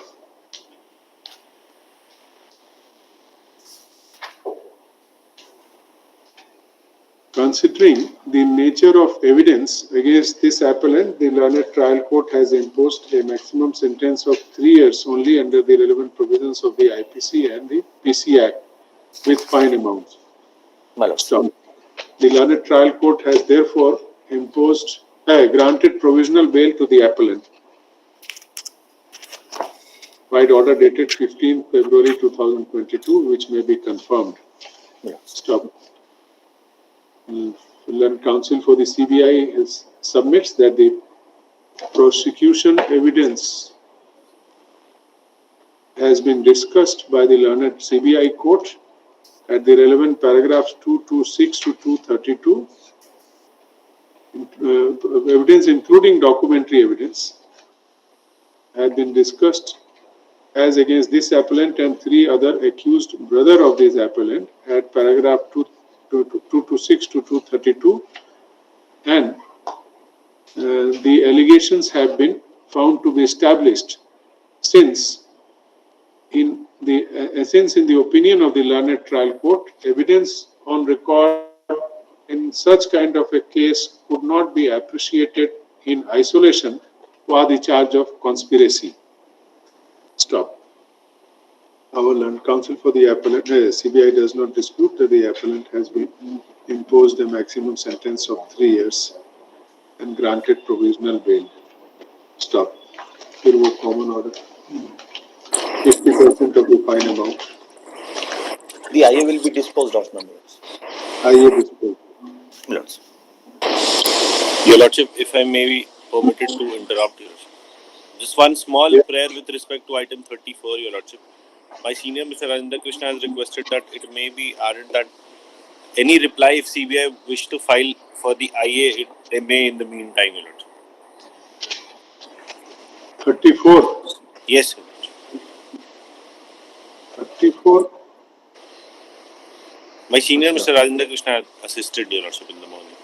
Considering the nature of evidence against this appellant, the learned trial court has imposed a maximum sentence of 3 years only under the relevant provisions of the IPC and the PC Act with fine amounts. Stop. The learned trial court has therefore granted provisional bail to the appellant by order dated 15 February 2022, which may be confirmed. Stop. Learned counsel for the CBI submits that the prosecution evidence has been discussed by the learned CBI court at the relevant paragraphs 226 to 232. Evidence including documentary evidence had been discussed as against this appellant and three other accused brother of this appellant at paragraph 226 to 232, and the allegations have been found to be established since in the opinion of the learned trial court, evidence on record in such kind of a case could not be appreciated in isolation for the charge of conspiracy. Stop. Our learned counsel for the appellant, CBI does not dispute that the appellant has been imposed a maximum sentence of 3 years and granted provisional bail. Stop. Here was common order. 50% of the fine amount. The IA will be disposed of, numbers. IA disposed. Milords. Your Lordship, if I may be permitted to interrupt you. Just one small prayer with respect to item 34, Your Lordship. My senior, Mr. Rajendra Krishna, has requested that it may be added that any reply, if CBI wish to file for the IA, they may in the meantime, Your Lordship. 34. Yes, Your Lordship. 34. My senior, Mr. Rajendra Krishna, assisted Your Lordship in the morning.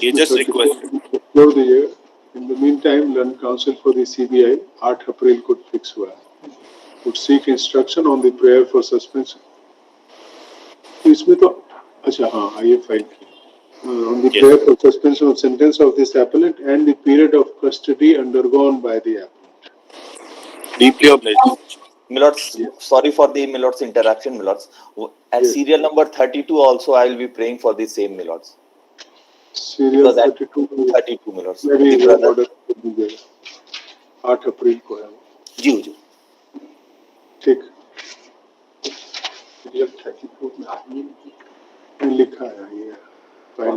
He just requested. Explore the year. In the meantime, London Council for the CBI 8 अप्रैल को fix हुआ है, would seek instruction on the prayer for suspension. तो इसमें तो अच्छा हाँ आइए file की on the prayer for suspension of sentence of this appellant and the period of custody undergone by the appellant. Deeply obliged. Milords, sorry for the Milords interaction, Milords. At serial number 32 also I will be praying for the same, Milords. Serial 32 Milords. मेरी order दी गई 8 अप्रैल को है जी जी ठीक serial 32 में आगे लिखा है ये file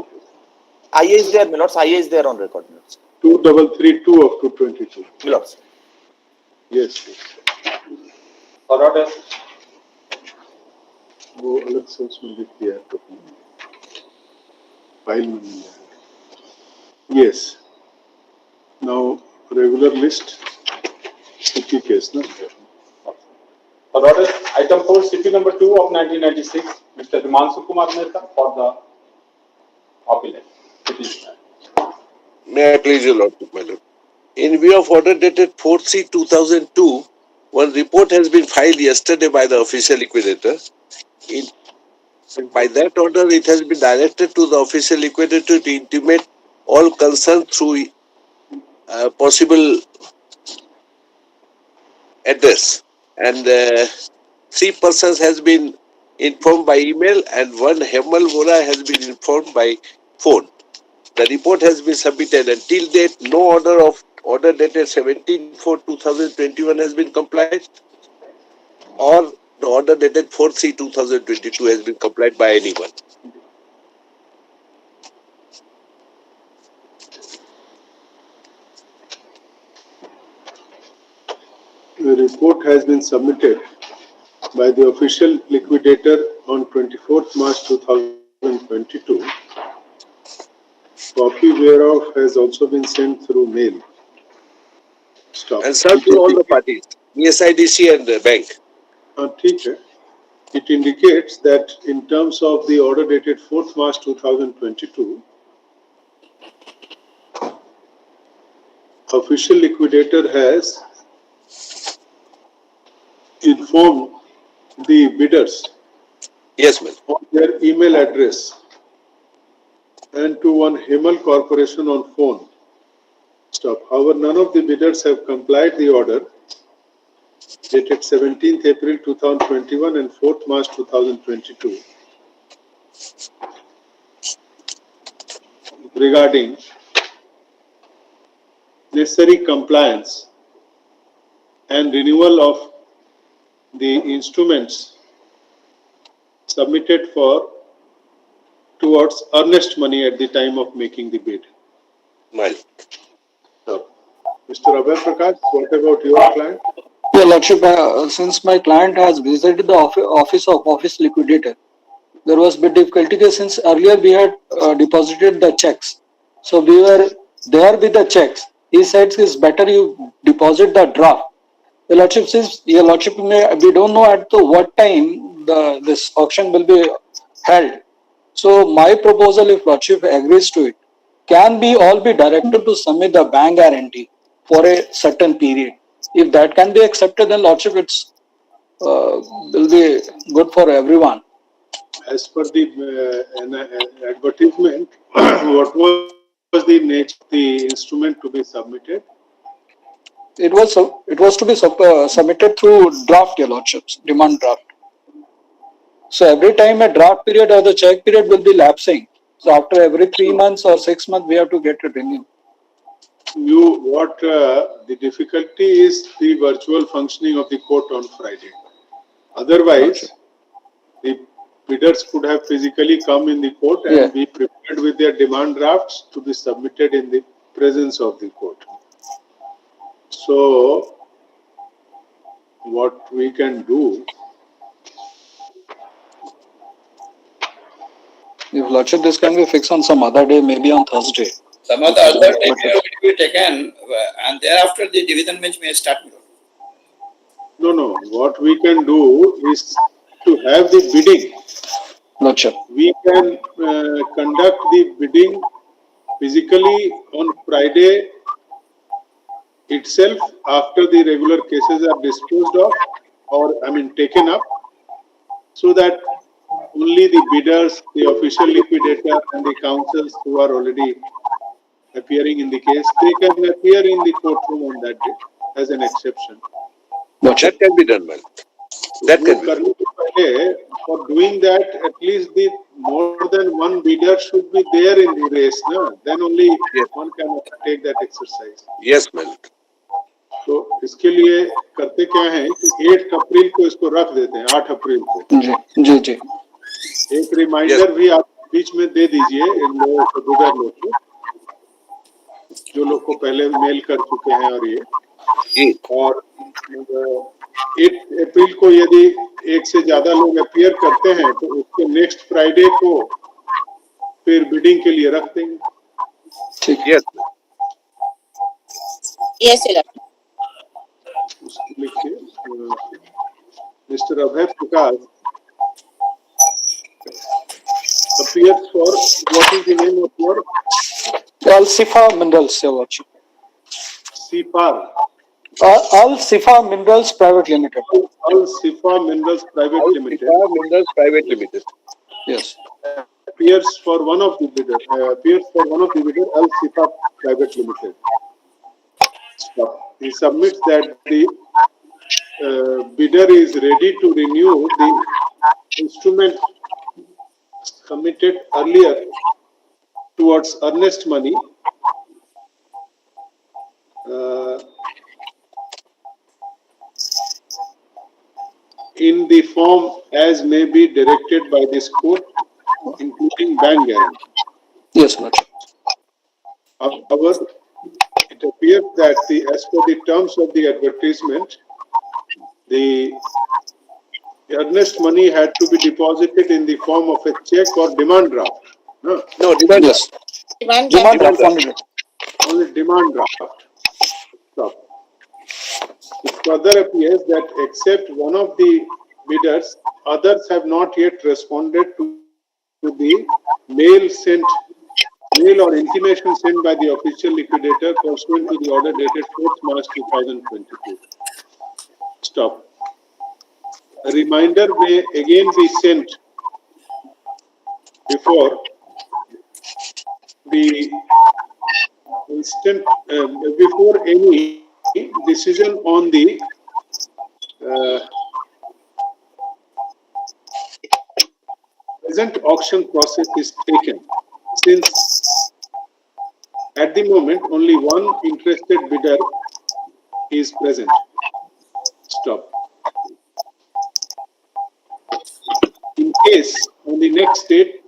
IA is there, Milords. IA is there on record, Milords. 2332 of 222. Milords. Yes. For order. वो अलग से उसमें लिख दिया है तो फाइल में मिल जाएगा. Yes. Now regular list. CP case, no? For order, item 4, CP number 2 of 1996, Mr. Himanshu Kumar Mehta for the appellant. May I please your lordship, my lord. In view of order dated 4C 2002, one report has been filed yesterday by the official liquidator. By that order, it has been directed to the official liquidator to intimate all concerned through possible address. And 3 persons has been informed by email and one Hemal Vora has been informed by phone. The report has been submitted. Until date, no order dated 17/4/2021 has been complied, or the order dated 4/3/2022 has been complied by anyone. The report has been submitted by the official liquidator on 24th March 2022. Copy whereof has also been sent through mail. Stop. And served to all the parties, ESIDC and the bank. ठीक है. It indicates that in terms of the order dated 4th March 2022, official liquidator has informed the bidders. Yes, ma'am. On their email address and to one Himal Corporation on phone. Stop. However, none of the bidders have complied the order dated 17th April 2021 and 4th March 2022 regarding necessary compliance and renewal of the instruments submitted towards earnest money at the time of making the bid. Well. So, Mr. Abhay Prakash, what about your client? Your Lordship, since my client has visited the office of office liquidator, there was bit difficulty since earlier we had deposited the checks. So we were there with the checks. He said it's better you deposit the draft. Your Lordship, since Your Lordship, we don't know at what time this auction will be held. So my proposal, if Lordship agrees to it, can all be directed to submit the bank guarantee for a certain period. If that can be accepted, then Lordship, it's will be good for everyone. As per the advertisement, what was the nature of the instrument to be submitted? It was to be submitted through draft, Your Lordships, demand draft. So every time a draft period or the check period will be lapsing. So after every 3 months or 6 months, we have to get it renewed. The difficulty is the virtual functioning of the court on Friday. Otherwise, the bidders could have physically come in the court and be prepared with their demand drafts to be submitted in the presence of the court. So, what we can do, if Lordship, this can be fixed on some other day, maybe on Thursday. Some of the other day will be taken, and thereafter the division bench may start. No. What we can do is to have the bidding. Lordship. We can conduct the bidding physically on Friday itself after the regular cases are disposed of or taken up, so that only the bidders, the official liquidator, and the counsels who are already appearing in the case, they can appear in the courtroom on that day as an exception. That can be done, man. That वो can be. करने के पहले, for doing that, at least the more than one bidder should be there in the race, no? Then only one can take that exercise. Yes, man. तो इसके लिए करते क्या है कि 8 अप्रैल को इसको रख देते हैं, 8 अप्रैल को। जी जी। एक रिमाइंडर भी आप बीच में दे दीजिए इन लोगों को, बिडर लोग को, जो लोग को पहले मेल कर चुके हैं, और ये और 8 अप्रैल को यदि एक से ज्यादा लोग अपीयर करते हैं तो उसको नेक्स्ट फ्राइडे को फिर बिडिंग के लिए रख देंगे। ठीक है। Yes, sir. लिखिए, mister Abhay Prakash appears for, what is the name of your? Al-Sifa Minerals, Your Lordship. Sipar. Al-Sifa Minerals Private Limited. Al-Sifa Minerals Private Limited. Al-Sifa Minerals Private Limited. Yes. Appears for one of the bidder. Al-Sifa Private Limited. He submits that the bidder is ready to renew the instrument committed earlier towards earnest money in the form as may be directed by this court, including bank guarantee. Yes, Lord. However, it appears that as per the terms of the advertisement, the earnest money had to be deposited in the form of a check or demand draft. No, demand draft. Demand draft. Only demand draft. Stop. It further appears that except one of the bidders, others have not yet responded to the mail or intimation sent by the official liquidator pursuant to the order dated 4th March 2022. Stop. A reminder may again be sent before the before any decision on the present auction process is taken, since at the moment only one interested bidder is present. Stop. In case on the next date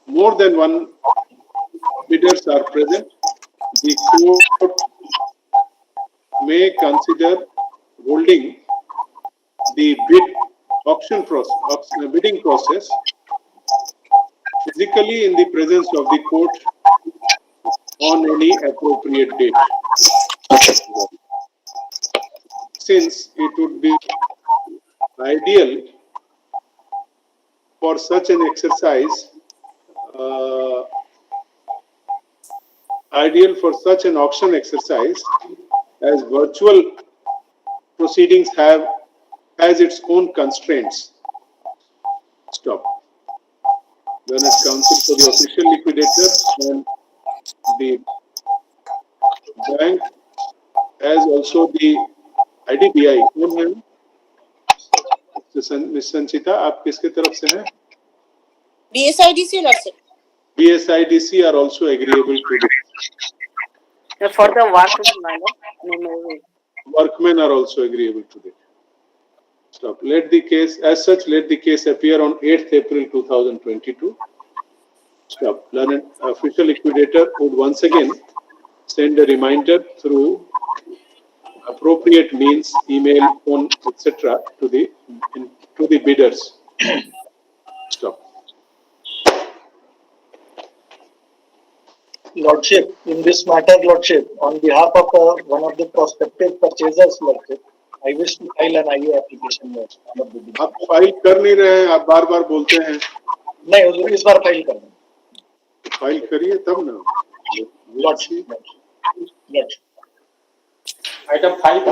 more than one bidders are present, the court may consider holding the bidding process physically in the presence of the court on any appropriate date. Since it would be ideal for such an exercise, ideal for such an auction exercise, as virtual proceedings has its own constraints. Stop. Learned counsel for the official liquidator and the bank, as also the IDBI. कौन है? Miss संचिता, आप किसके तरफ से हैं? BSIDC, Lordship. BSIDC are also agreeable to this. For the workmen, Workmen are also agreeable to this. Stop. Let the case, as such, let the case appear on 8th April 2022. Stop. Learned official liquidator would once again send a reminder through appropriate means, email, phone, etc., to the bidders. Stop. Lordship, in this matter, Lordship, on behalf of one of the prospective purchasers, Lordship, I wish to file an IA application. आप file कर नहीं रहे हैं, आप बार बार बोलते हैं। नहीं, हुजूर, इस बार फाइल करना। फाइल करिए तब ना। Lordship. Item 5,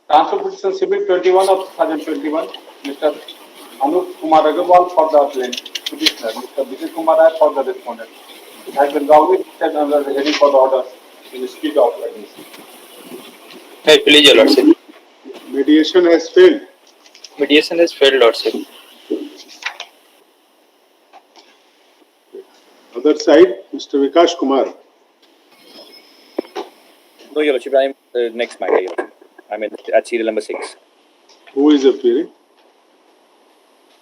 transfer petition CB 21 of 2021, Mr. Anup Kumar Agarwal for the appellant, petitioner, Mr. Vijay Kumar Rai for the respondent. It has been wrongly listed under the heading for the order in the speed of urgency. Hey, please, Your Lordship. Mediation has failed. Mediation has failed, Lordship. Other side, Mr. Vikash Kumar. No, Your Lordship, I am next matter, Your Lordship. I am at serial number 6. Who is appearing?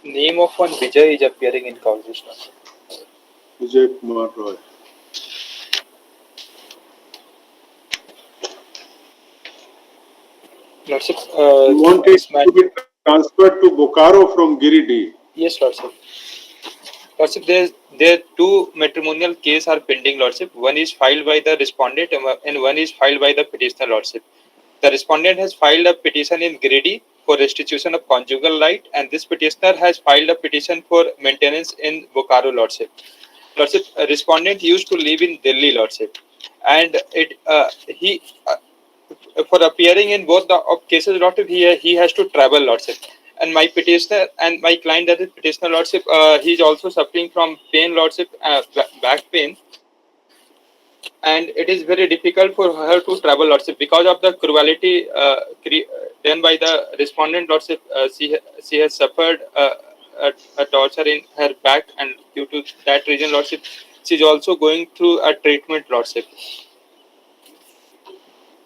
Name of one Vijay is appearing in call list. Vijay Kumar Roy. Lordship, You want it to be transferred to Bokaro from Giridih. yes, Lordship. Lordship, there two matrimonial cases are pending, Lordship. One is filed by the respondent and one is filed by the petitioner, Lordship. The respondent has filed a petition in Giridih for restitution of conjugal right, and this petitioner has filed a petition for maintenance in Bokaro, Lordship. Lordship, a respondent used to live in Delhi, Lordship, and he for appearing in both the cases, Lordship, he has to travel, Lordship. And my petitioner and my client, that is petitioner, Lordship, he is also suffering from pain, Lordship, back pain, and it is very difficult for her to travel, Lordship, because of the cruelty done by the respondent, Lordship. She has suffered a torture in her back, and due to that reason, Lordship, she is also going through a treatment, Lordship.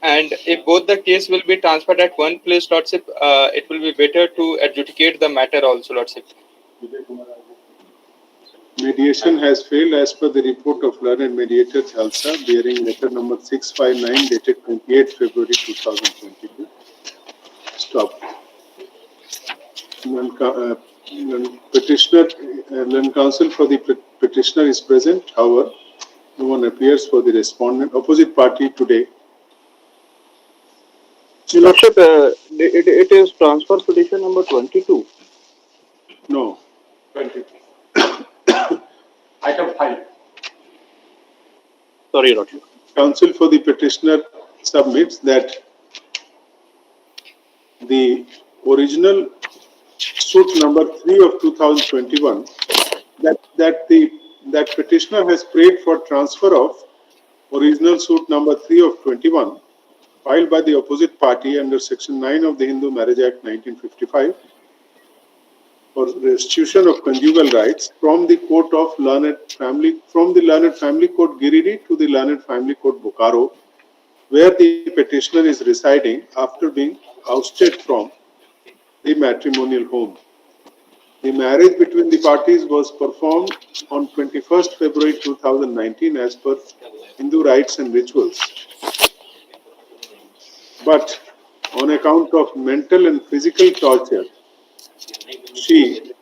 And if both the case will be transferred at one place, Lordship, it will be better to adjudicate the matter also, Lordship. Mediation has failed as per the report of learned mediator Jalsa, bearing letter number 659 dated 28 February 2022. Stop. Petitioner, counsel for the petitioner is present. However, no one appears for the respondent opposite party today. Your Lordship, it is transfer petition number 22. No. 20. Item 5. Sorry, Your Lordship. Counsel for the petitioner submits that the original suit number 3 of 2021, that petitioner has prayed for transfer of original suit number 3 of 21 filed by the opposite party under section 9 of the Hindu Marriage Act 1955 for restitution of conjugal rights from the court of learned family, from the learned family court Giridih to the learned family court Bokaro, where the petitioner is residing after being ousted from the matrimonial home. The marriage between the parties was performed on 21st February 2019 as per Hindu rites and rituals. But on account of mental and physical torture, she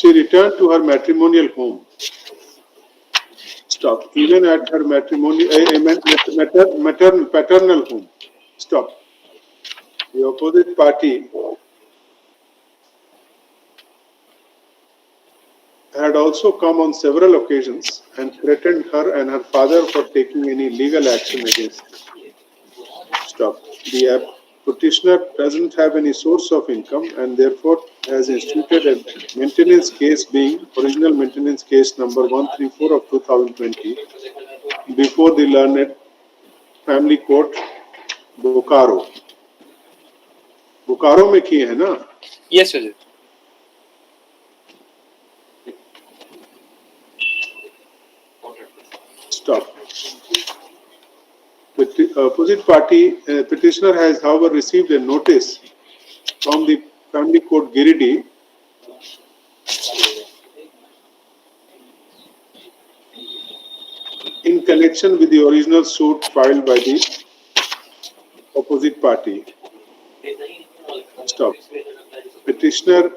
returned to her matrimonial home. Stop. Even at her paternal home. Stop. The opposite party had also come on several occasions and threatened her and her father for taking any legal action against her. Stop. The petitioner doesn't have any source of income and therefore has instituted a maintenance case, being original maintenance case number 134 of 2020 before the learned family court Bokaro. Bokaro में की है ना? Yes, Vijay. Stop. The opposite party petitioner has, however, received a notice from the family court Giridih in connection with the original suit filed by the opposite party. Stop. Petitioner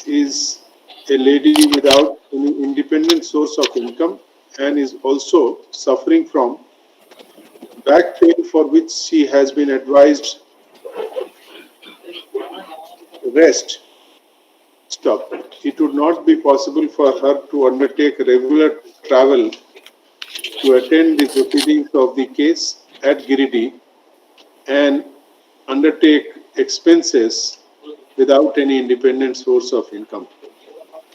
is a lady without any independent source of income and is also suffering from back pain, for which she has been advised rest, stop. It would not be possible for her to undertake regular travel to attend the proceedings of the case at Giridih and undertake expenses without any independent source of income.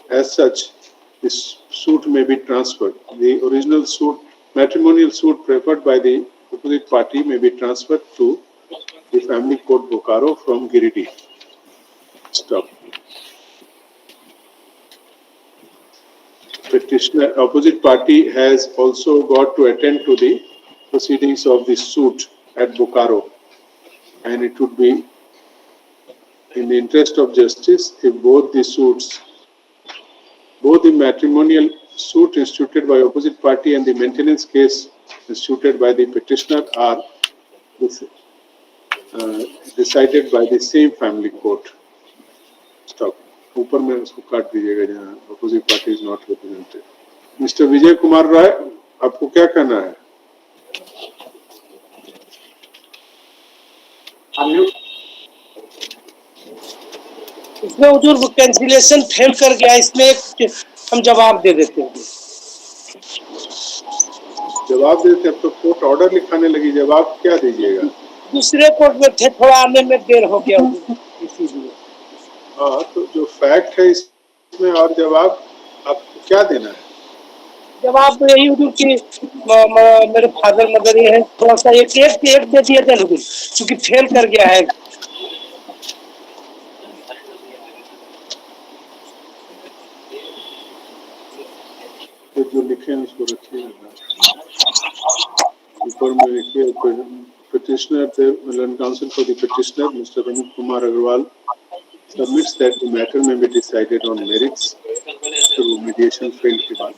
As such, this suit may be transferred. The original suit, matrimonial suit preferred by the opposite party may be transferred to the family court Bokaro from Giridih. Stop. Petitioner, opposite party has also got to attend to the proceedings of the suit at Bokaro, and it would be in the interest of justice if both the matrimonial suit instituted by opposite party and the maintenance case instituted by the petitioner are decided by the same family court. Stop. ऊपर में उसको काट दीजिएगा जहाँ opposite party is not represented. Mister Vijay Kumar Rai, आपको क्या कहना है? इसमें हुजूर कैंसिलेशन फेल कर गया, इसमें एक हम जवाब दे देते हैं। जवाब देते अब तो कोर्ट ऑर्डर लिखाने लगी, जवाब क्या दीजिएगा? दूसरे कोर्ट में थे, थोड़ा आने में देर हो गया इसीलिए। हाँ, तो जो फैक्ट है इसमें और जवाब आपको क्या देना है? जवाब तो यही हुजूर कि मेरे फादर मदर ये है, थोड़ा सा एक दे दिया जाए हुजूर, क्योंकि फेल कर गया है। तो जो लिखे हैं उसको रखिएगा। ऊपर में लिखिए petitioner, the counsel for the petitioner, Mr. Amit Kumar Agarwal, submits that the matter may be decided on merits through mediation failed के बाद.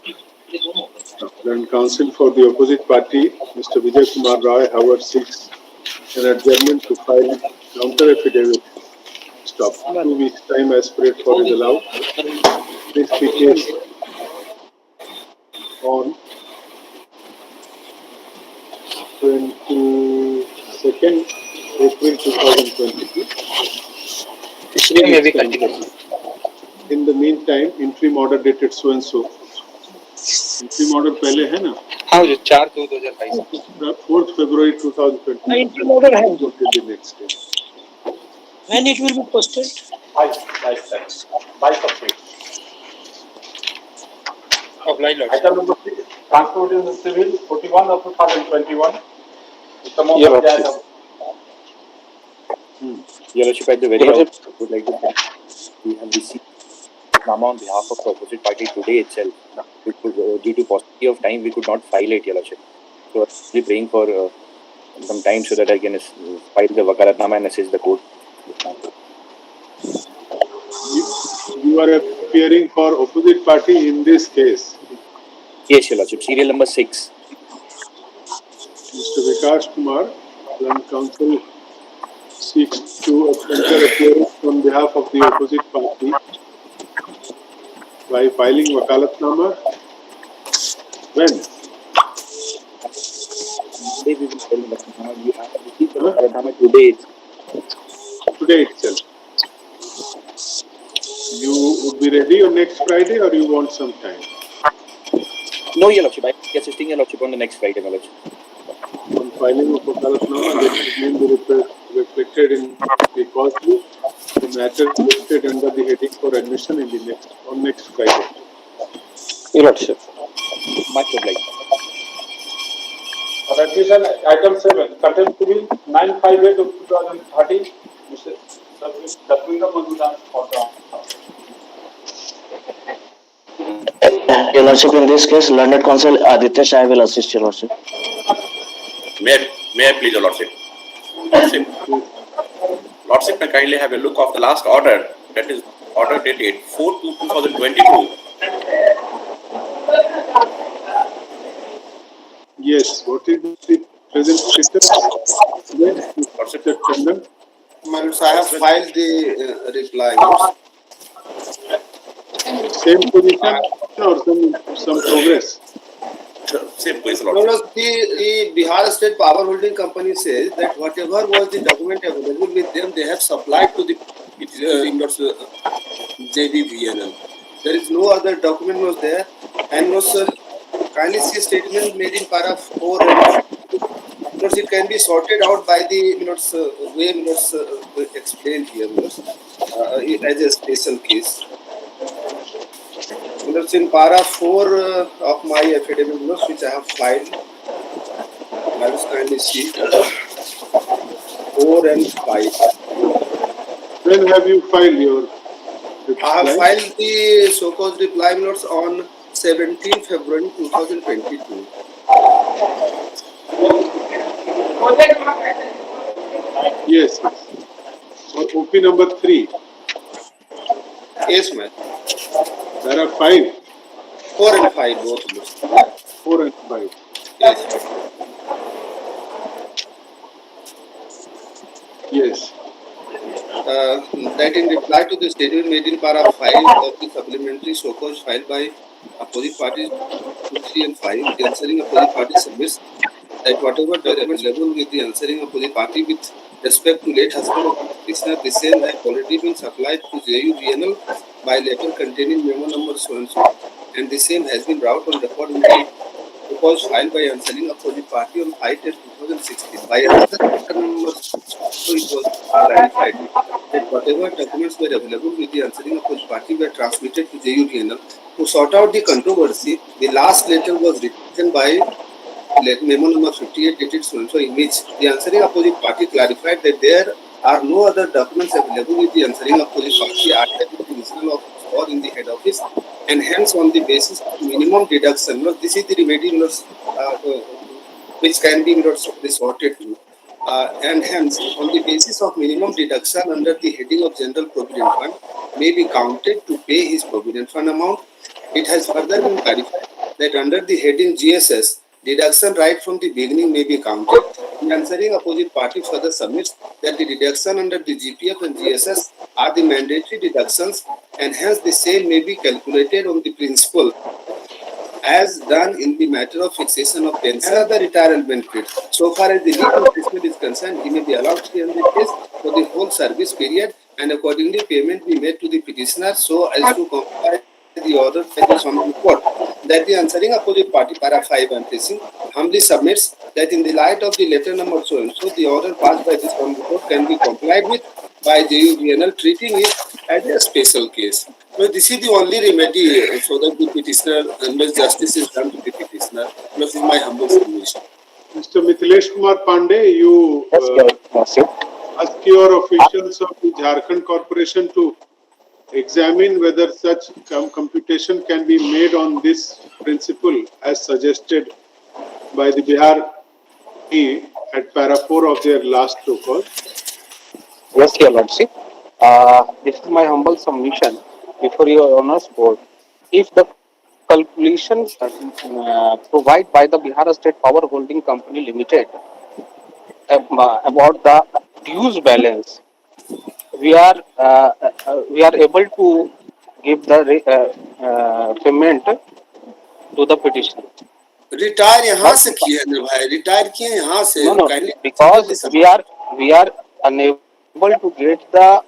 Then counsel for the opposite party, Mr. Vijay Kumar Roy, however, seeks an adjournment to file counter affidavit. Stop. 2 weeks time as prayed for is allowed. This the case on 22nd April 2022. In the meantime, interim order dated so and so. Interim order पहले है ना? हाँ जी, 4/2/2022. 4th February 2022. Interim order है जो the next day. When it will be posted? By April. Item number 6, transport in the civil, 41 of 2021. Your Lordship. Your Lordship, at the very outset, I would like to thank we have received Nama on behalf of the opposite party today itself. Due to paucity of time, we could not file it, Your Lordship. So, I'm praying for some time so that I can file the Vakalatnama and assist the court. You are appearing for opposite party in this case. Yes, Your Lordship. Serial number 6. Mr. Vikas Kumar, Land Council, seeks to enter appearance on behalf of the opposite party by filing Vakalatnama. When? Today we will file Vakalatnama. We have received the Vakalatnama today. Today itself. You would be ready on next Friday or you want some time? No, Your Lordship. I will be assisting Your Lordship on the next Friday, Your Lordship. On filing of Vakalatnama, let his name be reflected in the cause book. The matter listed under the heading for admission in the next Friday. Your Lordship. Much obliged. Addition, item 7, contempt civil 958 of 2013. Mr. Satwinga Mazumdar for the Your Lordship, in this case, learned counsel Aditya Shah will assist, Your Lordship. May I please, Your Lordship? Lordship, may kindly have a look of the last order, that is order dated 4/2/2022. Yes, what is the present status? My lords, I have filed the reply. Same position or some progress? Same place, No, Lordship. the Bihar State Power Holding Company says that whatever was the document available with them, they have supplied to the it is JBVNL. There is no other document was there, and was kindly see statement made in para 4 and 5. Because it can be sorted out by the way explained here as a special case. In para 4 of my affidavit which I have filed, let us kindly see 4 and 5. When have you filed your reply? I have filed the so-called reply notes on 17 February 2022. Yes, yes. Or OP number 3. Yes, ma'am. There are 5. 4 and 5 both. 4 and 5. Yes. Yes. That in reply to the statement made in para 5 of the supplementary so-called filed by opposite parties 2, 3 and 5, the answering opposite party submits that whatever documents available with the answering opposite party with respect to late husband of the petitioner, the same have already been supplied to JUVNL by letter containing memo number so and so, and the same has been brought on record in the proposed filed by answering opposite party on 5/10/2016 by another letter number so it was clarified that whatever documents were available with the answering opposite party were transmitted to JUVNL. To sort out the controversy, the last letter was written by memo number 58 dated so and so, in which the answering opposite party clarified that there are no other documents available with the answering opposite party either in the regional office or in the head office, and hence on the basis of minimum deduction, this is the remedy which can be resorted to. And hence, on the basis of minimum deduction under the heading of General Provident Fund, may be counted to pay his Provident Fund amount. It has further been clarified that under the heading GSS, deduction right from the beginning may be counted. The answering opposite party further submits that the deduction under the GPF and GSS are the mandatory deductions, and hence the same may be calculated on the principle as done in the matter of fixation of pension and other retirement benefit. So far as the leave replacement is concerned, he may be allowed 300 days for the whole service period, and accordingly payment be made to the petitioner so as to comply the order from the court. That the answering opposite party para 5 and facing humbly submits that in the light of the letter number so and so, the order passed by this from the court can be complied with by JUVNL, treating it as a special case. So this is the only remedy so that the petitioner, unless justice is done to the petitioner. This is my humble submission. Mr. Mithilesh Kumar Pandey, you ask your officials of the Jharkhand Corporation to examine whether such computation can be made on this principle as suggested by the Bihar at para 4 of their last protocol. Yes, Your Lordship. This is my humble submission before Your Honor's Board. If the calculation provided by the Bihar State Power Holding Company Limited about the dues balance, we are able to give the payment to the petitioner. Retire यहाँ से किए ना भाई, retire किए यहाँ से. No, because we are unable to get the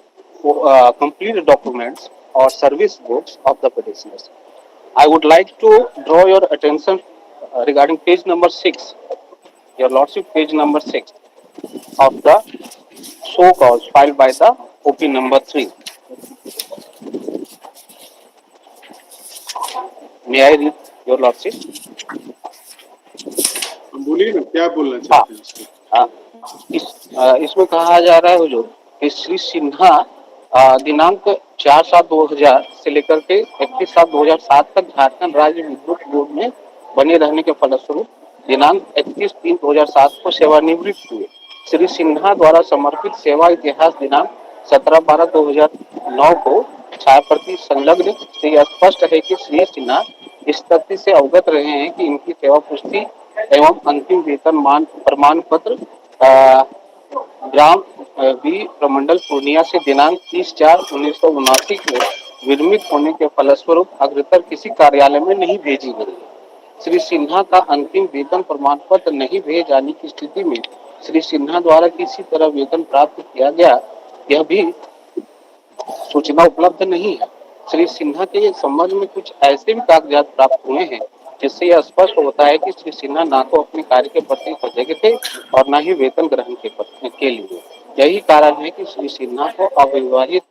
complete documents or service books of the petitioners. I would like to draw your attention regarding page number 6, Your Lordship, page number 6 of the show cause filed by the OP number 3. May I read, Your Lordship? बोलिए ना, क्या बोलना चाहते हैं? इसमें कहा जा रहा है जो कि श्री सिन्हा दिनांक 4/7/2000 से लेकर के 31/7/2007 तक झारखंड राज्य विद्युत बोर्ड में बने रहने के फलस्वरूप दिनांक 31/3/2007 को सेवानिवृत्त हुए। श्री सिन्हा द्वारा समर्पित सेवा इतिहास दिनांक 17/12/2009 को छायाप्रति संलग्न से स्पष्ट है कि श्री सिन्हा इस तथ्य से अवगत रहे हैं कि इनकी सेवा पुष्टि एवं अंतिम वेतन प्रमाण पत्र ग्राम बी प्रमंडल पूर्णिया से दिनांक 30/4/1979 को विरमित होने के फलस्वरूप अग्रतर किसी कार्यालय में नहीं भेजी गई। श्री सिन्हा का अंतिम वेतन प्रमाण पत्र नहीं भेजे जाने की स्थिति में श्री सिन्हा द्वारा किसी तरह वेतन प्राप्त किया गया, यह भी सूचना उपलब्ध नहीं है। श्री सिन्हा के संबंध में कुछ ऐसे भी कागजात प्राप्त हुए हैं जिससे यह स्पष्ट होता है कि श्री सिन्हा ना तो अपने कार्य के प्रति सजग थे और न ही वेतन ग्रहण के लिए। यही कारण है कि श्री सिन्हा को अविवाहित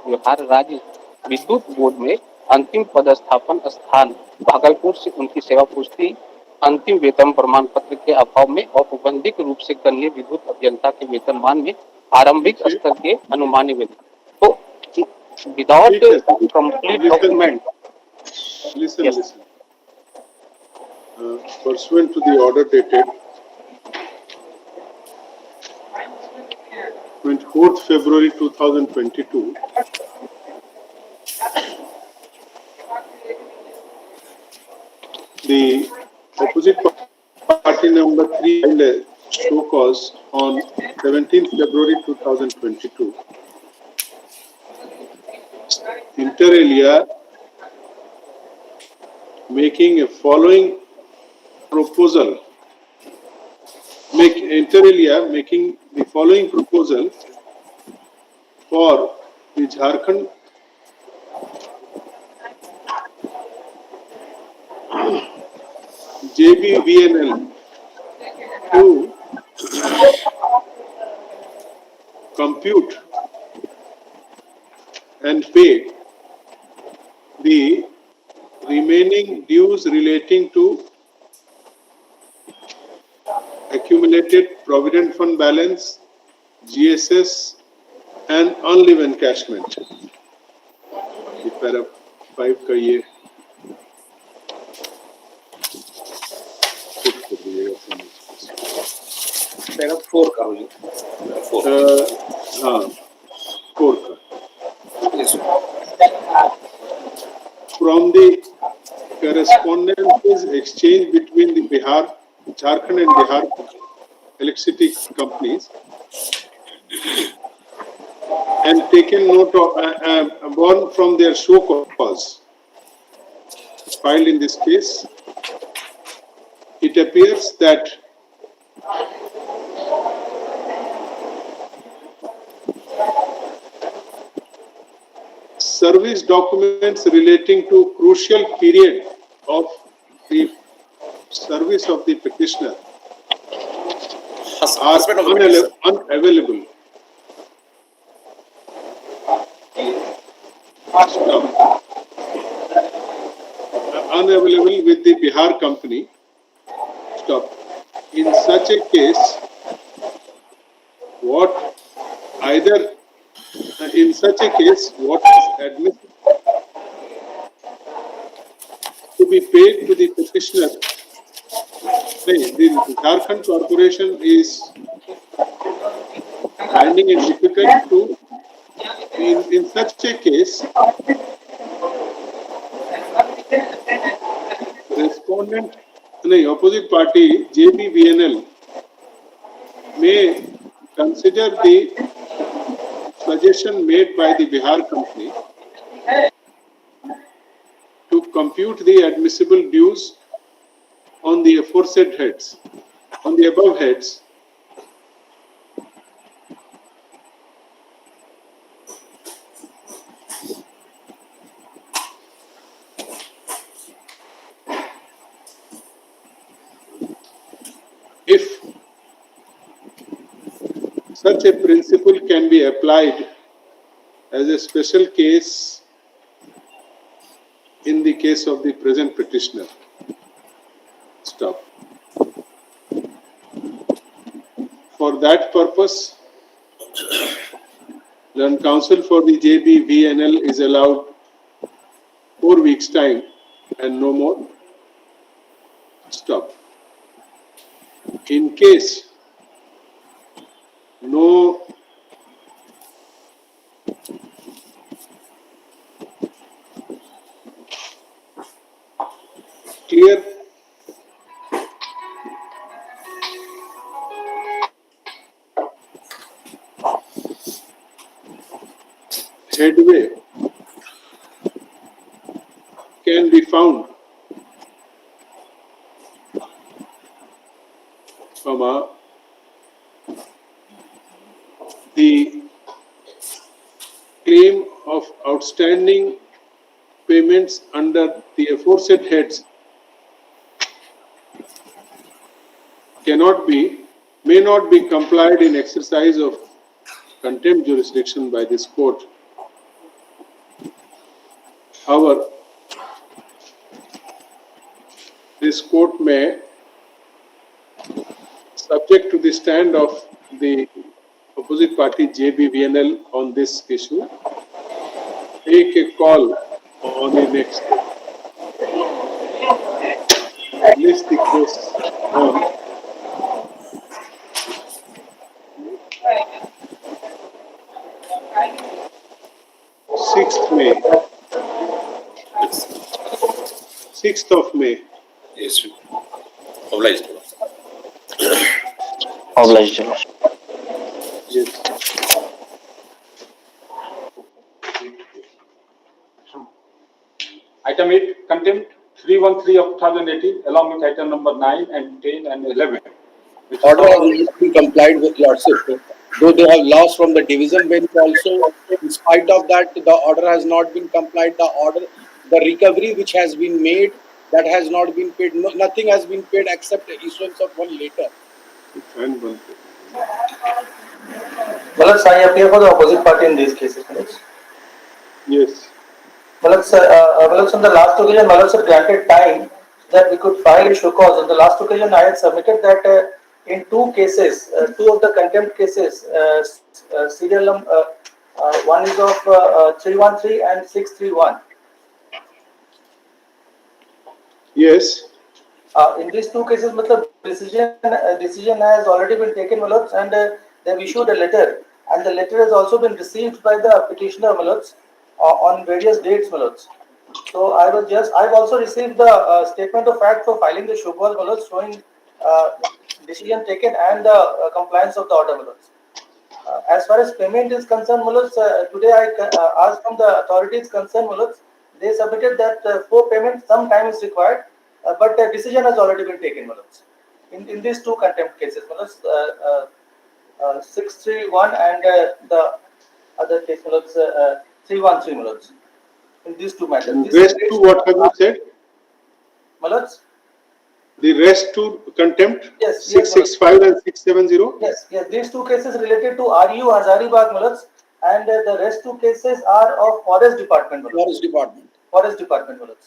बिहार राज्य विद्युत बोर्ड में अंतिम पदस्थापन स्थान भागलपुर से उनकी सेवा पुष्टि अंतिम वेतन प्रमाण पत्र के अभाव में औपबंधिक रूप से कनीय विद्युत अभियंता के वेतनमान में आरंभिक स्तर के अनुमानी वेतन तो without complete document Listen. Pursuant to the order dated 24th February 2022, the opposite party number 3 filed a show cause on 17th February 2022. Inter alia making a following proposal, making the following proposal for the Jharkhand JBVNL to compute and pay the remaining dues relating to accumulated provident fund balance, GSS, and on-leave encashment. ये para 5 का ये put कर दीजिएगा para 4 का हो जी। हाँ 4 का Yes, sir. from the correspondences exchanged between the Jharkhand and Bihar electricity companies and taken note of born from their show cause filed in this case, it appears that service documents relating to crucial period of the service of the petitioner are unavailable. Unavailable with the Bihar company. Stop. In such a case, what is admissible to be paid to the petitioner? The Jharkhand Corporation is finding it difficult to, in such a case, respondent, opposite party JBVNL may consider the suggestion made by the Bihar company to compute the admissible dues on the aforesaid heads, on the above heads, if such a principle can be applied as a special case in the case of the present petitioner. Stop. For that purpose, learned counsel for the JBVNL is allowed 4 weeks time and no more. Stop. In case no clear headway can be found from the claim outstanding payments under the aforesaid heads may not be complied in exercise of contempt jurisdiction by this court. However, this court may, subject to the stand of the opposite party JBVNL on this issue, take a call on a next step. List the case on 6th May. 6th of May. Yes, obliged. Obliged, Your Lordship. Yes. Item 8, contempt 313 of 2018, along with item number 9 and 10 and 11. Order has not been complied with, Lordship. Though they have lost from the division bench also, in spite of that, the order has not been complied. The recovery which has been made, that has not been paid. No, nothing has been paid except the issuance of one letter. Malak, I appear for the opposite party in these cases. Yes. Malak, on the last occasion, Malak sir granted time that we could file a show cause. On the last occasion, I had submitted that in two cases, two of the contempt cases, serial number, one is of 313 and 631. Yes. In these two cases, decision has already been taken, Malak, and they've issued a letter, and the letter has also been received by the petitioner, Malak, on various dates, Malak. So I've also received the statement of fact for filing the show cause, Malak, showing decision taken and the compliance of the order, Malak. As far as payment is concerned, Malak, today I asked from the authorities concerned, Malak, they submitted that for payment some time is required, but the decision has already been taken, Malak. In these two contempt cases, Malak, 631 and the other case, Malak, 313, Malak. In these two matters. And rest to what have you said? Malak? The rest to contempt? Yes. 665 and 670? Yes. These two cases related to RU Hazaribagh, Malak, and the rest two cases are of Forest Department, Malak. Forest Department, Malak.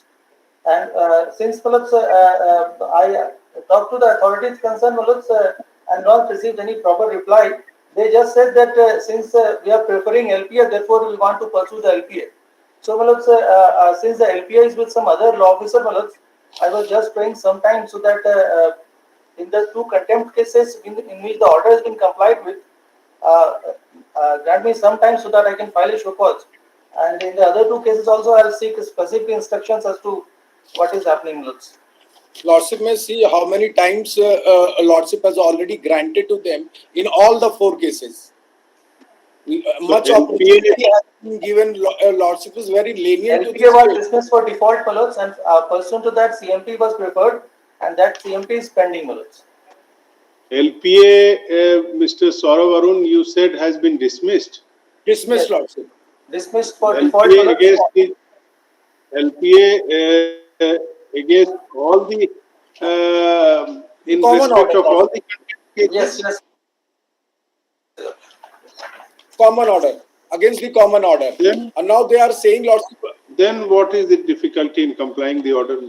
And since, Malak, I talked to the authorities concerned, Malak, and not received any proper reply, they just said that since we are preferring LPA, therefore we want to pursue the LPA. So, Malak, since the LPA is with some other law officer, Malak, I was just praying some time so that in the two contempt cases in which the order has been complied with, grant me some time so that I can file a show cause. And in the other two cases also, I'll seek specific instructions as to what is happening, Malak. Lordship may see how many times Lordship has already granted to them in all the four cases. Much opportunity has been given. Lordship is very lenient to this LPA was case. dismissed for default, Malak, and pursuant to that, CMP was preferred, and that CMP is pending, Malak. LPA, Mr. Saurav Arun, you said has been dismissed. Dismissed, Lordship. Dismissed for LPA default, Malak. against the LPA against all the in Common respect order, of all the cases. Yes. Common order against the common order. Then, and now they are saying, Lordship. Then what is the difficulty in complying the order?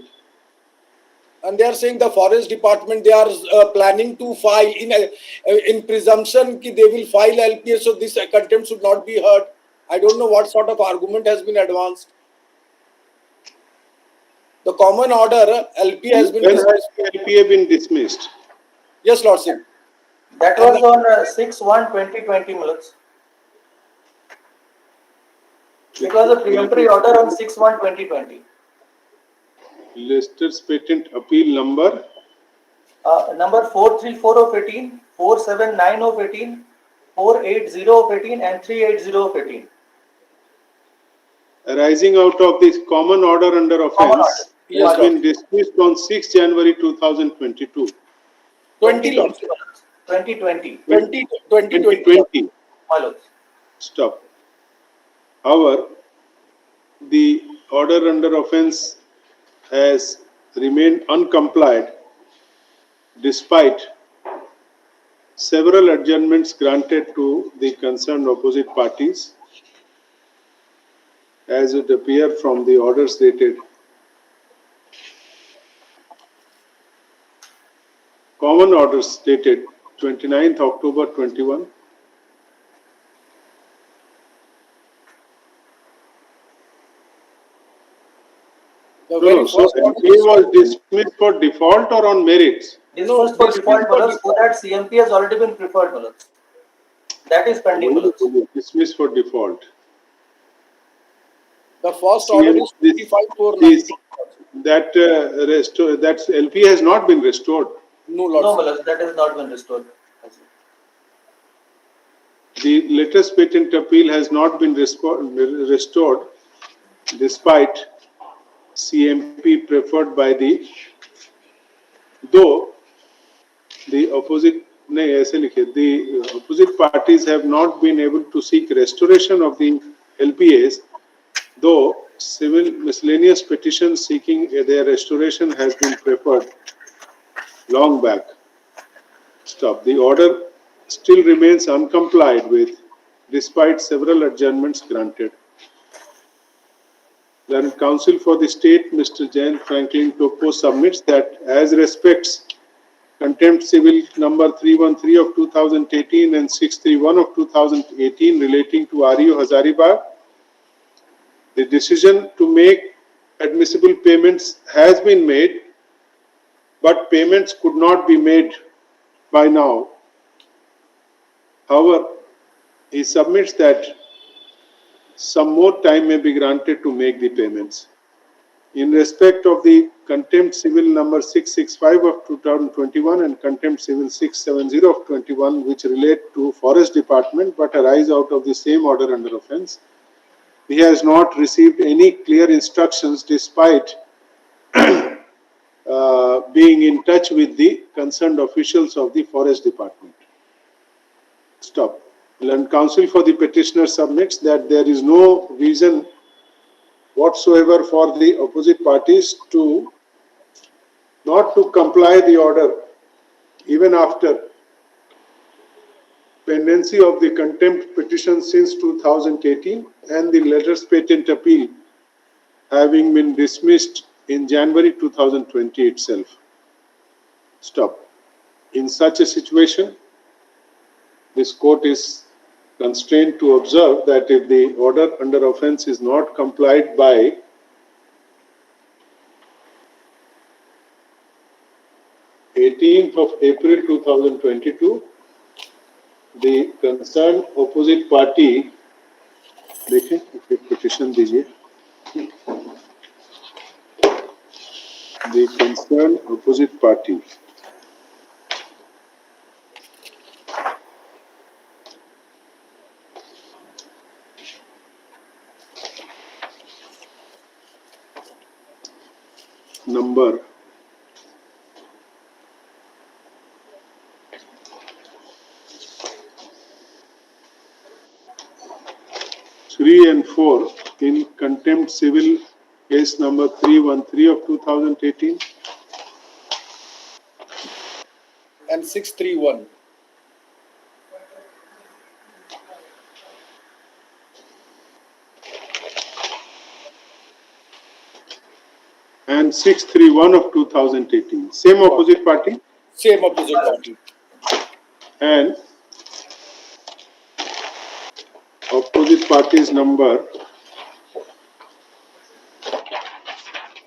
And they are saying the Forest Department, they are planning to file in presumption that they will file LPA, so this contempt should not be heard. I don't know what sort of argument has been advanced. The common order LPA has been dismissed. When has LPA been dismissed? Yes, Lordship. That was on 6/1/2020, Malak. It was a preemptory order on 6/1/2020. Lester's patent appeal number? Number 434 of 18, 479 of 18, 480 of 18, and 380 of 18. Arising out of this common order under offence has been dismissed on 6 January 2022. 2020. 2020. Stop. However, the order under offence has remained uncomplied despite several adjournments granted to the concerned opposite parties, as it appears from the orders dated common orders dated 29th October 21. So MP was dismissed for default or on merits? Dismissed for default, my lords, so that CMP has already been preferred, my lords. That is pending, my lords. Dismissed for default. The first order is 25/4/19. That LP has not been restored. No, No, my lords, that has not been restored. The latest patent appeal has not been restored despite CMP preferred by the, though the opposite the opposite parties have not been able to seek restoration of the LPAs, though civil miscellaneous petition seeking their restoration has been preferred long back. Stop. The order still remains uncomplied with despite several adjournments granted. Learned Counsel for the State, Mr. Jayant Franklin Topo, submits that as respects Contempt Civil number 313 of 2018 and 631 of 2018 relating to RU Hazaribagh, the decision to make admissible payments has been made, but payments could not be made by now. However, he submits that some more time may be granted to make the payments. In respect of the Contempt Civil number 665 of 2021 and Contempt Civil 670 of 21, which relate to Forest Department but arise out of the same order under offence, he has not received any clear instructions despite being in touch with the concerned officials of the Forest Department. Stop. Learned Counsel for the petitioner submits that there is no reason whatsoever for the opposite parties to not to comply the order even after pendency of the contempt petition since 2018 and the latest patent appeal having been dismissed in January 2020 itself. Stop. In such a situation, this court is constrained to observe that if the order under offence is not complied by April 18th 2022, the concerned opposite party, देखिए petition दीजिए, the concerned opposite party number 3 and 4 in Contempt Civil case number 313 of 2018 and 631. and 631 of 2018. Same opposite party? Same opposite party. And opposite parties number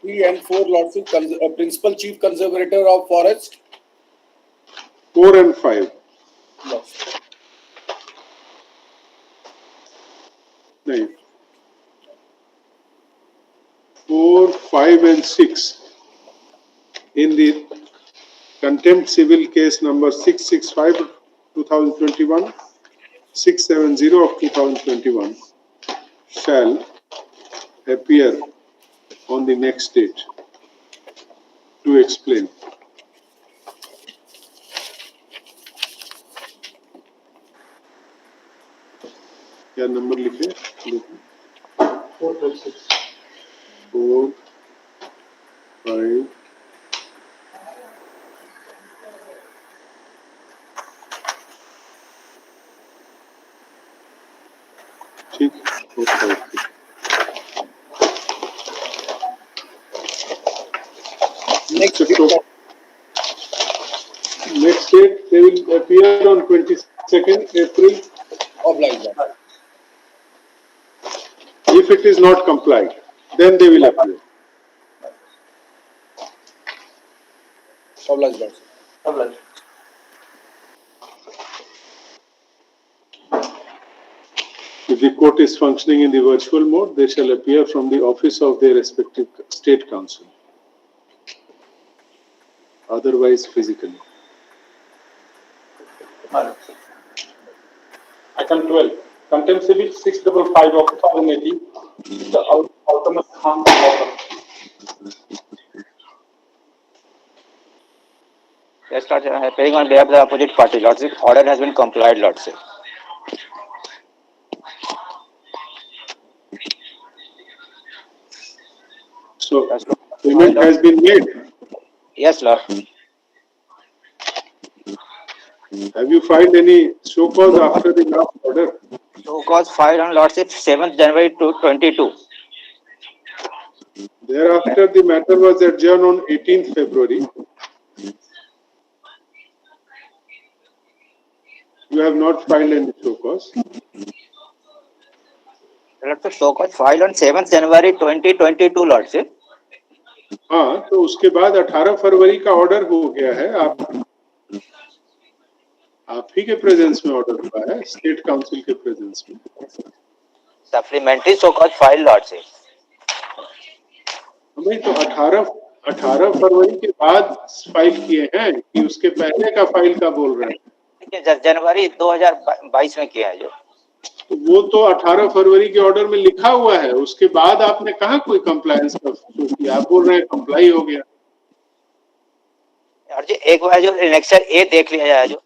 3 and 4, Lordship, Principal Chief Conservator of Forest. 4 and 5. Lordship. No. 4, 5 and 6 in the Contempt Civil case number 665 of 2021, 670 of 2021 shall appear on the next date to explain. क्या number लिखे? 456 4, 5. ठीक, 4, 5, 6. Next date, they will appear on 22nd April. Oblige that. If it is not complied, then they will appear. Oblige that. Oblige. If the court is functioning in the virtual mode, they shall appear from the office of their respective state council. Otherwise, physically. Item 12. Contempt Civic 655 of 2018. Mr. Altamas Khan. Yes, Lordship. I am appearing on behalf of the opposite party. Lordship, order has been complied, Lordship. So, payment has been made. Yes, Lord. Have you filed any show cause after the last order? Show cause filed on Lordship 7th January 2022. Thereafter, the matter was adjourned on 18th February. You have not filed any show cause. Lordship, show cause filed on 7th January 2022, Lordship. हाँ, तो उसके बाद 18 फरवरी का order हो गया है. आप ही के प्रेजेंस में ऑर्डर हुआ है, स्टेट काउंसिल के प्रेजेंस में. Supplementary show cause file lordship. हमें तो 18 फरवरी के बाद फाइल किए हैं कि उसके पहले का फाइल का बोल रहे हैं. जनवरी 2022 में किया है जो. तो वो तो 18 फरवरी के ऑर्डर में लिखा हुआ है. उसके बाद आपने कहा कोई कंप्लायंस का शो किया. आप बोल रहे हैं कंप्लाई हो गया. और जी एक बार जो एनेक्सर ए देख लिया जाए जो.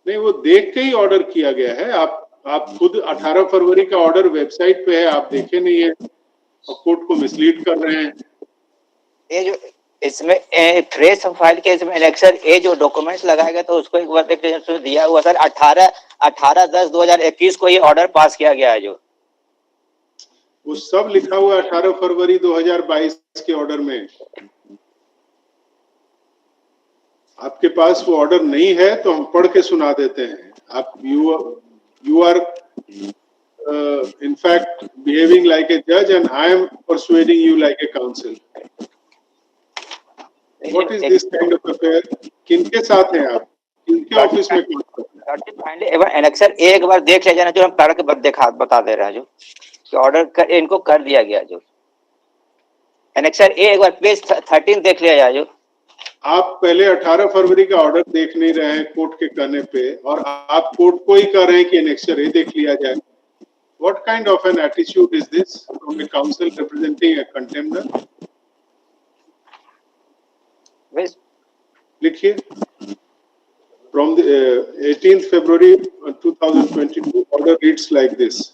नहीं, वो देख के ही ऑर्डर किया गया है. आप खुद 18 फरवरी का ऑर्डर वेबसाइट पे है, आप देखे नहीं है और कोर्ट को मिसलीड कर रहे हैं. ये जो इसमें फ्रेश फाइल के इसमें एनेक्सर ए जो डॉक्यूमेंट्स लगाए गए तो उसको एक बार देख लीजिए. दिया हुआ सर 18/10/2021 को ये ऑर्डर पास किया गया है जो. वो सब लिखा हुआ है 18 फरवरी 2022 के ऑर्डर में. आपके पास वो ऑर्डर नहीं है तो हम पढ़ के सुना देते हैं. आप you are in fact behaving like a judge and I am persuading you like a counsel. What is this kind of affair? किनके साथ हैं आप? किनके ऑफिस में काम कर रहे हैं? एक बार एनेक्सर ए एक बार देख लेना जो हम पढ़ के बता दे रहे हैं जो कि ऑर्डर इनको कर दिया गया जो. एनेक्सर ए एक बार पेज 13 देख लिया जाए जो. आप पहले 18 फरवरी का ऑर्डर देख नहीं रहे हैं कोर्ट के कहने पे और आप कोर्ट को ही कह रहे हैं कि एनेक्सर ए देख लिया जाए. What kind of an attitude is this from a counsel representing a contender? लिखिए. From the 18th February 2022, order reads like this.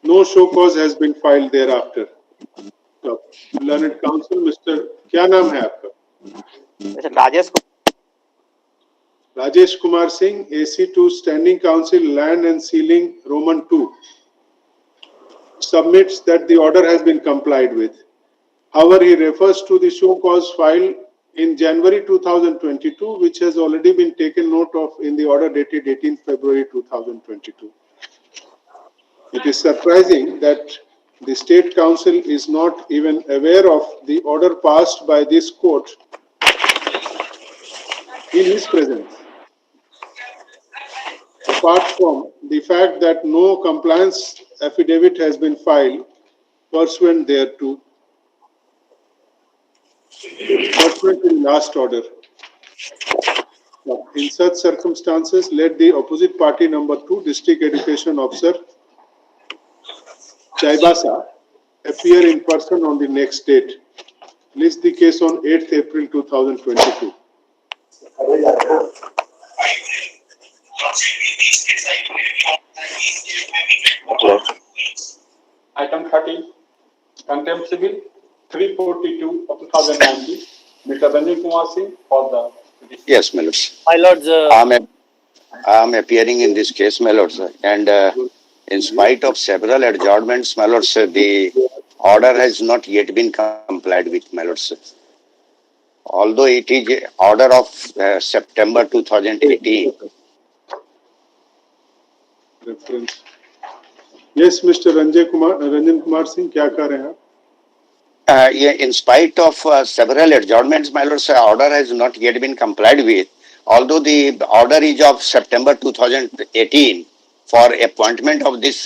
No show cause has been filed thereafter. So, learned counsel, Mr. क्या नाम है आपका? Rajesh Kumar Singh, AC2 Standing Council Land and Sealing Roman 2, submits that the order has been complied with. However, he refers to the show cause filed in January 2022, which has already been taken note of in the order dated 18th February 2022. It is surprising that the State Council is not even aware of the order passed by this court in his presence. Apart from the fact that no compliance affidavit has been filed pursuant thereto, pursuant to the last order. Now, in such circumstances, let the opposite party number 2, District Education Officer Chaibasa, appear in person on the next date. List the case on 8th April 2022. Item 13. Contempt Civil 342 of 2019, Mr. Ranjan Kumar Singh for the petition. Yes, my lords. My lords, I am appearing in this case, my lords, and in spite of several adjournments, my lords, the order has not yet been complied with, my lords. Although it is order of September 2018. Reference. Yes, Mr. Ranjan Kumar Singh, क्या कह रहे हैं आप? Yeah, in spite of several adjournments, my lords, order has not yet been complied with. Although the order is of September 2018 for appointment of this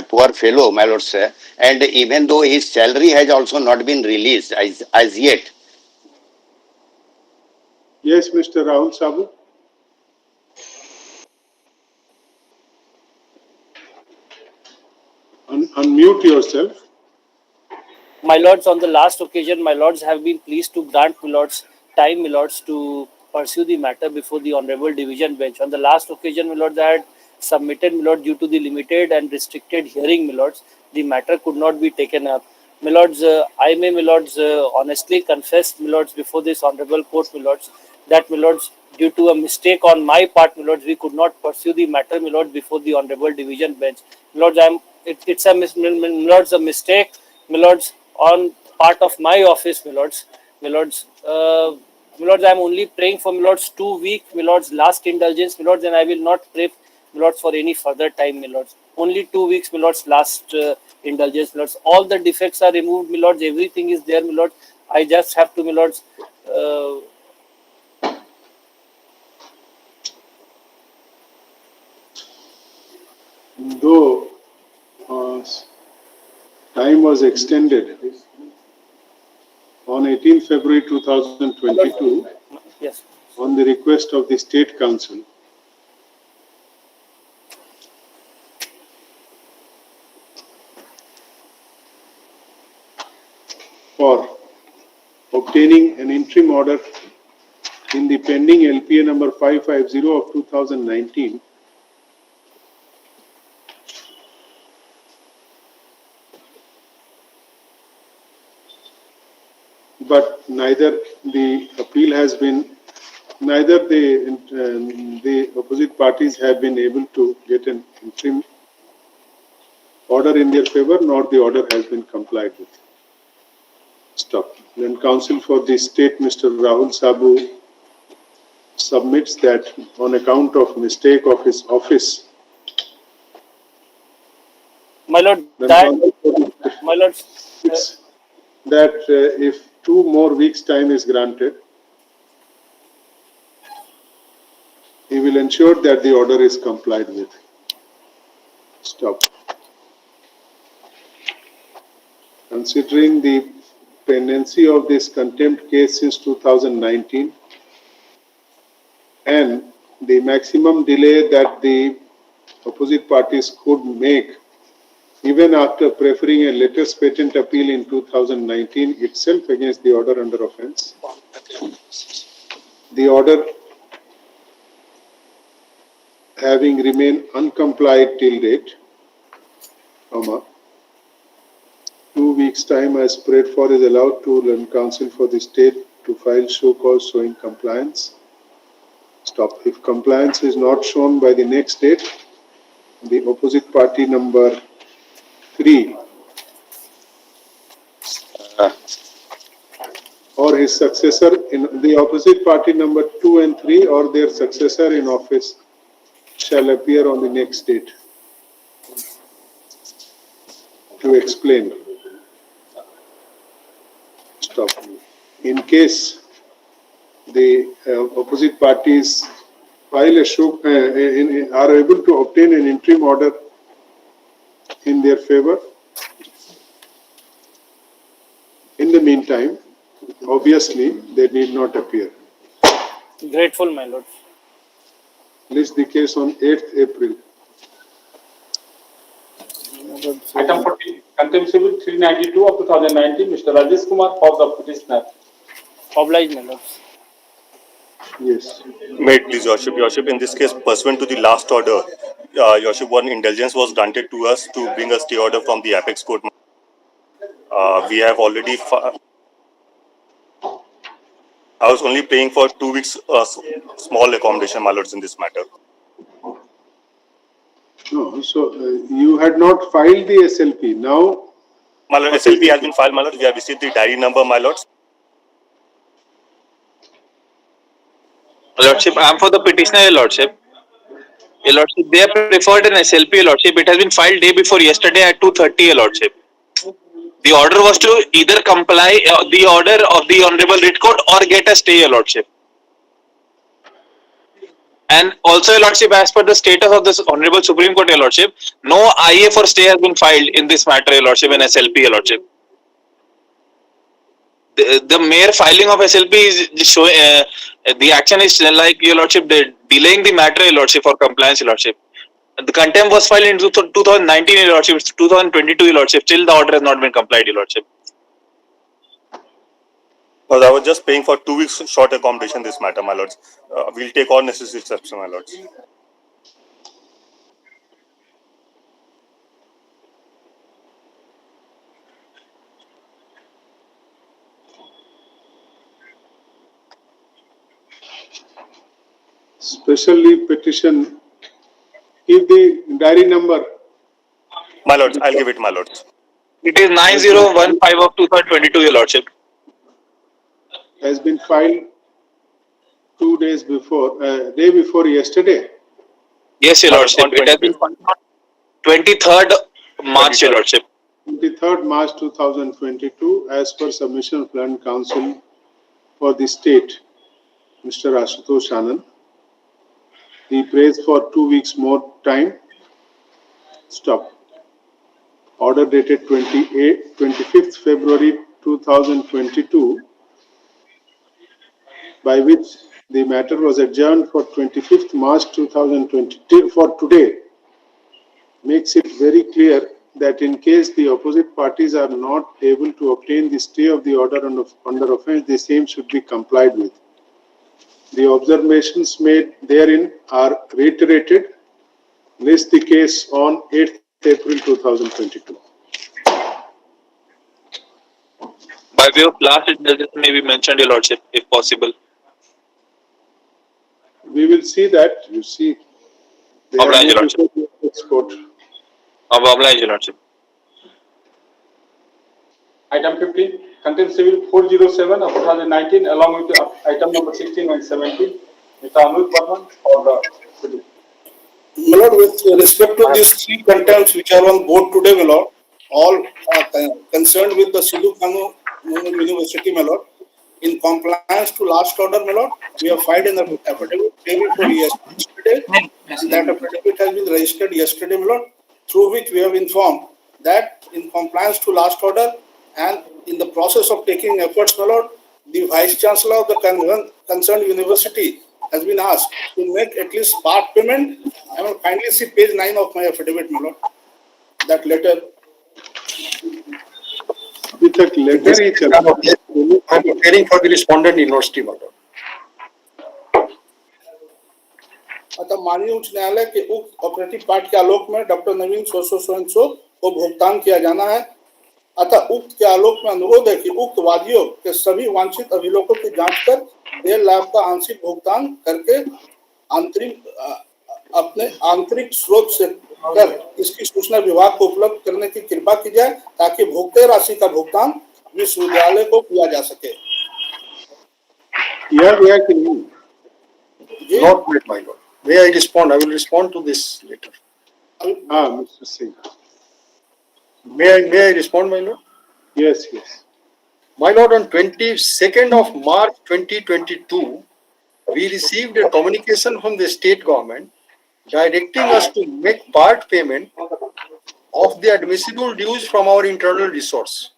poor fellow, my lords, and even though his salary has also not been released as yet. Yes, Mr. Rahul Sabu. Unmute yourself. my lords, on the last occasion, my lords have been pleased to grant my lords time, my lords, to pursue the matter before the honorable division bench. On the last occasion, my lords, I had submitted, my lord, due to the limited and restricted hearing, my lords, the matter could not be taken up. My lords, I may, my lords, honestly confess, my lords, before this honorable court, my lords, that, my lords, due to a mistake on my part, my lords, we could not pursue the matter, my lords, before the honorable division bench. My lords, it's a my lords, a mistake, my lords, on part of my office, my lords. My lords, my lords, I am only praying for, my lords, 2 weeks, my lords, last indulgence, my lords, and I will not pray, my lords, for any further time, my lords. Only 2 weeks, my lords, last indulgence, my lords. All the defects are removed, my lords. Everything is there, my lords. I just have to, my lords. Though time was extended on 18 February 2022, yes, on the request of the State Council, for obtaining an interim order in the pending LPA number 550 of 2019, but neither the appeal has been, neither the opposite parties have been able to get an interim order in their favor, nor the order has been complied with. Stop. Then Counsel for the State, Mr. Rahul Sabu, submits that on account of mistake of his office, my lord, that, my lords, that if 2 more weeks time is granted, he will ensure that the order is complied with. Stop. Considering the pendency of this contempt case since 2019 and the maximum delay that the opposite parties could make even after preferring a latest patent appeal in 2019 itself against the order under offense, the order having remained uncomplied till date, 2 weeks time as prayed for is allowed to learn counsel for the state to file show cause showing compliance. Stop. If compliance is not shown by the next date, the opposite party number 3 or his successor in the opposite party number 2 and 3 or their successor in office shall appear on the next date to explain. Stop. In case the opposite parties file a show, are able to obtain an interim order in their favor, in the meantime, obviously, they need not appear. grateful, my lords. List the case on 8th April. Item 14, Contempt Civil 392 of 2019, Mr. Rajesh Kumar for the petitioner. Obliged, my lords. Yes. May it please, Your Worship, in this case, pursuant to the last order, Your Worship, one indulgence was granted to us to bring a stay order from the Apex Court. We have already. I was only paying for 2 weeks small accommodation, my lords, in this matter. No, so you had not filed the SLP. Now, my lord, SLP has been filed, my lord. We have received the diary number, my lords. Lordship, I am for the petitioner, Your Lordship. Your Lordship, they have preferred an SLP, Your Lordship. It has been filed day before yesterday at 2:30, Your Lordship. The order was to either comply the order of the Honorable Writ Court or get a stay, Your Lordship. And also, Your Lordship, as per the status of this Honorable Supreme Court, Your Lordship, no IA for stay has been filed in this matter, Your Lordship, in SLP, Your Lordship. The mere filing of SLP is showing the action is like, Your Lordship, delaying the matter, Your Lordship, for compliance, Your Lordship. The contempt was filed in 2019, Your Lordship. It's 2022, Your Lordship. Still, the order has not been complied, Your Lordship. Because I was just paying for 2 weeks short accommodation, this matter, my lords. We'll take all necessary steps, my lords. special leave petition, give the diary number. My lords, I'll give it, my lords. It is 9015 of 2022, Your Lordship. Has been filed 2 days before, day before yesterday. Yes, Your Lordship. It has been 23rd March, Your Lordship. 23rd March 2022, as per submission of Land Council for the state, Mr. Ashutosh Anand. He prays for 2 weeks more time. Stop. Order dated 25th February 2022, by which the matter was adjourned for 25th March 2022 for today, makes it very clear that in case the opposite parties are not able to obtain the stay of the order under offence, the same should be complied with. The observations made therein are reiterated. List the case on 8th April 2022. By way of last indulgence may be mentioned, Your Lordship, if possible. We will see that. You see, they Oblige, Your Lordship. Export. Oblige, Your Lordship. Item 15, contempt civil 407 of 2019, along with item number 16 and 17. Mr. Anuj Barman for the My Lord, with respect to these three contempts which are on board today, my Lord, all concerned with the Sidhu Kanu University, my Lord, in compliance to last order, my Lord, we have filed an affidavit day before yesterday. That affidavit has been registered yesterday, my Lord, through which we have informed that in compliance to last order and in the process of taking efforts, my Lord, the Vice Chancellor of the concerned university has been asked to make at least part payment. I will kindly see page 9 of my affidavit, my Lord. That letter. With a letter, I'm preparing for the respondent university, my Lord. अतः माननीय उच्च न्यायालय के उक्त operative part के आलोक में doctor नवीन सो को भुगतान किया जाना है। अतः उक्त के आलोक में अनुरोध है कि उक्त वादियों के सभी वांछित अभिलेखों की जांच कर देय लाभ का आंशिक भुगतान करके अपने आंतरिक स्रोत से कर इसकी सूचना विभाग को उपलब्ध करने की कृपा की जाए ताकि भुगतान राशि का भुगतान विश्वविद्यालय को किया जा सके। Not met, my Lord. May I respond? I will respond to this later. Mr. Singh. May I respond, my Lord? Yes. My Lord, on 22nd of March 2022, we received a communication from the state government directing us to make part payment of the admissible dues from our internal resource.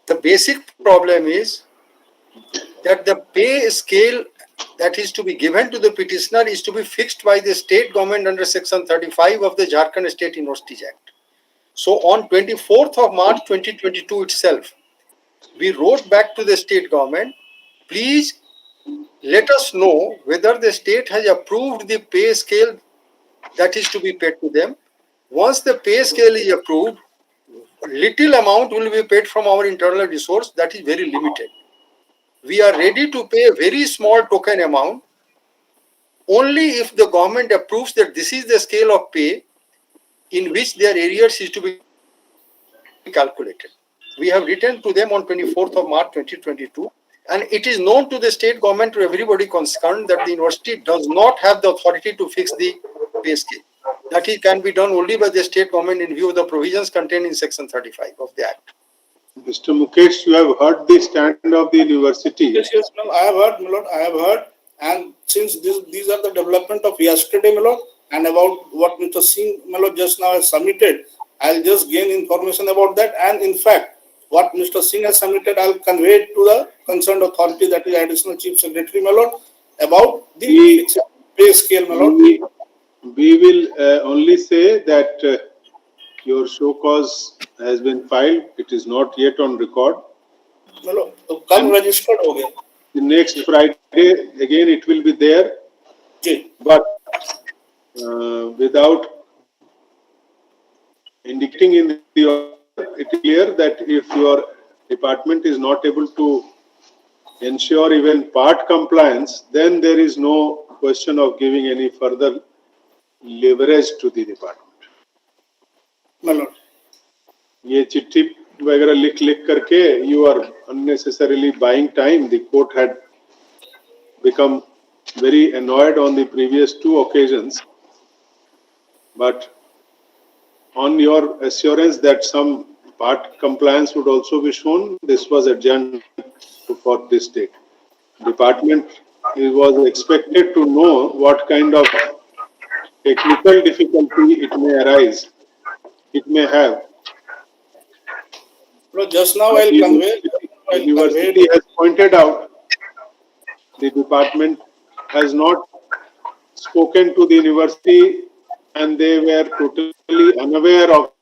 The basic problem is that the pay scale that is to be given to the petitioner is to be fixed by the state government under section 35 of the Jharkhand State Universities Act. So on 24th of March 2022 itself, we wrote back to the state government, please let us know whether the state has approved the pay scale that is to be paid to them. Once the pay scale is approved, little amount will be paid from our internal resource, that is very limited. We are ready to pay a very small token amount only if the government approves that this is the scale of pay in which their arrears is to be calculated. We have written to them on 24th of March 2022, and it is known to the state government, to everybody concerned, that the university does not have the authority to fix the pay scale. That it can be done only by the state government in view of the provisions contained in section 35 of the Act. Mr. Mukesh, you have heard the stand of the university. Yes, no, I have heard, my lord, I have heard. And since these are the development of yesterday, my lord, and about what Mr. Singh, my lord, just now has submitted, I'll just gain information about that. And in fact, what Mr. Singh has submitted, I'll convey it to the concerned authority, that is Additional Chief Secretary, my lord, about the pay scale, my lord. We will only say that your show cause has been filed. It is not yet on record. My lord, so kal registered ho gaya. The next Friday, again, it will be there. But without indicating in the order, it is clear that if your department is not able to ensure even part compliance, then there is no question of giving any further leverage to the department. My lord. ये चिट्ठी वगैरह लिख करके you are unnecessarily buying time. The court had become very annoyed on the previous two occasions, but on your assurance that some part compliance would also be shown, this was adjourned for this date. Department was expected to know what kind of technical difficulty it may arise, it may have. No, just now I'll convey. The university has pointed out the department has not spoken to the university and they were totally unaware of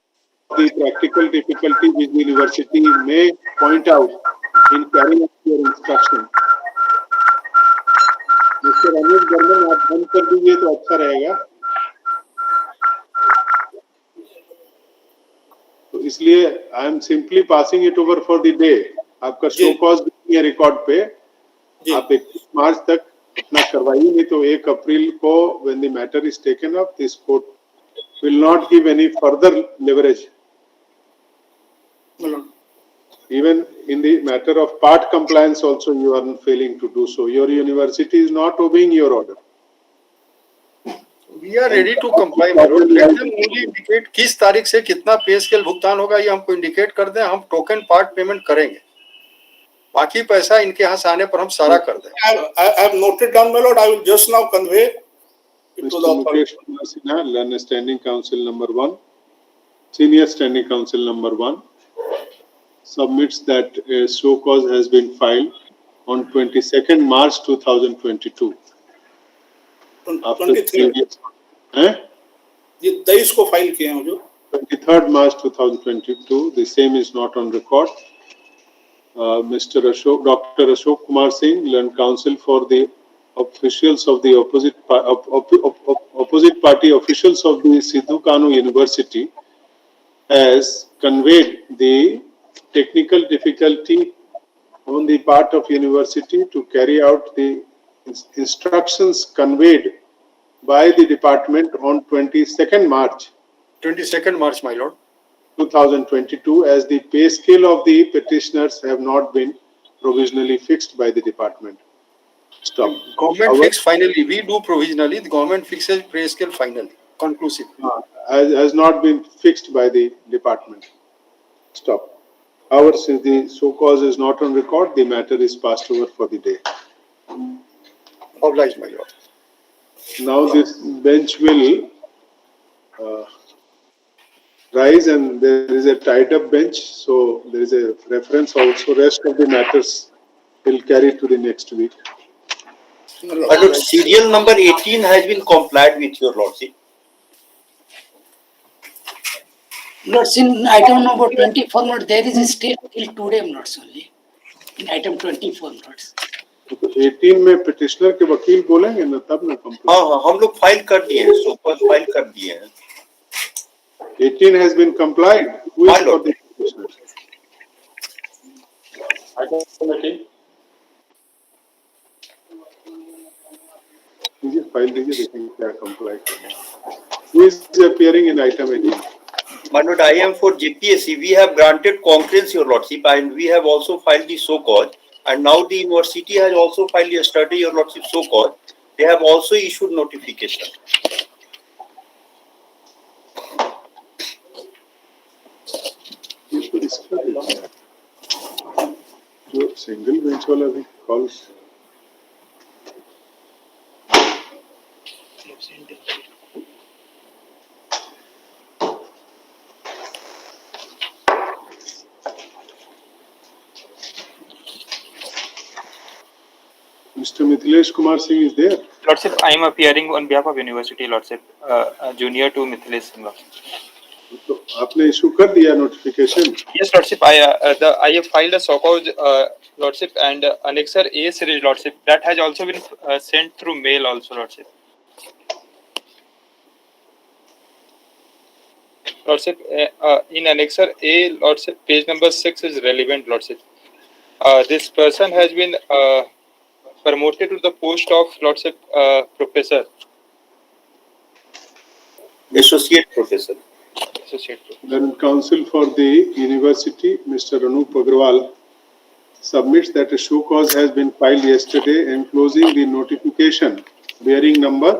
the practical difficulty which the university may point out in carrying out your instruction. Mr. Anuj Garman, आप बंद कर दीजिए तो अच्छा रहेगा. तो इसलिए I am simply passing it over for the day. आपका शो कॉज नहीं है रिकॉर्ड पे. आप 21 मार्च तक अपना करवाइए, नहीं तो 1 अप्रैल को when the matter is taken up, this court will not give any further leverage. Even in the matter of part compliance also you are failing to do so. Your university is not obeying your order. We are ready to comply, my lord. Let them only indicate किस तारीख से कितना पे scale भुगतान होगा, ये हमको indicate कर दें, हम टोकन पार्ट पेमेंट करेंगे. बाकी पैसा इनके यहाँ से आने पर हम सारा कर दें. I have noted down, my lord. I will just now convey it to the authority. Mr. Mukesh Kumar Sinha, Learner Standing Council number 1, Senior Standing Council number 1, submits that a show cause has been filed on 22nd March 2022. After 23rd, ये 23 को file किए हैं जो 23rd March 2022, the same is not on record. Mr. Ashok, Dr. Ashok Kumar Singh, Learned Counsel for the officials of the opposite party officials of the Sidhu Kanu University, has conveyed the technical difficulty on the part of university to carry out the instructions conveyed by the department on 22nd March. 22nd March, my lord. 2022, as the pay scale of the petitioners have not been provisionally fixed by the department. Stop. Government fix finally. We do provisionally. The government fixes pay scale finally, conclusive. Has not been fixed by the department. Stop. However, since the show cause is not on record, the matter is passed over for the day. Obliged, my lord. Now this bench will rise, and there is a tied up bench, so there is a reference also. Rest of the matters will carry to the next week. My lord, serial number 18 has been complied with, your lordship. Lords, in item number 24, Lord, there is still till today, Lords, only. In item 24, Lords. 18 में petitioner के वकील बोलेंगे ना, तब ना complaint. हाँ, हम लोग फाइल कर दिए हैं, फाइल कर दिए हैं. 18 has been complied. Who is for the petitioner. Item 18. मुझे फाइल दीजिए देखेंगे क्या कंप्लाई करना है. Who is appearing in item 18? My lord, I am for JPSC. We have granted concurrence, your lordship, and we have also filed the so cause. And now the university has also filed yesterday, your lordship, so cause. They have also issued notification. ये तो इसका देखिए जो single bench वाला भी call Mr. Mithilesh Kumar Singh is there. Lordship, I am appearing on behalf of University, Lordship, junior to Mithilesh Singh, Lordship. तो आपने issue कर दिया notification. Yes, Lordship, I have filed a so-called Lordship and Annexer A series, Lordship. That has also been sent through mail, also, Lordship. Lordship, in Annexer A, Lordship, page number 6 is relevant, Lordship. This person has been promoted to the post of Lordship Professor. Associate Professor. Associate Professor. Then Counsel for the University, Mr. Anup Agrawal, submits that a show cause has been filed yesterday enclosing the notification bearing number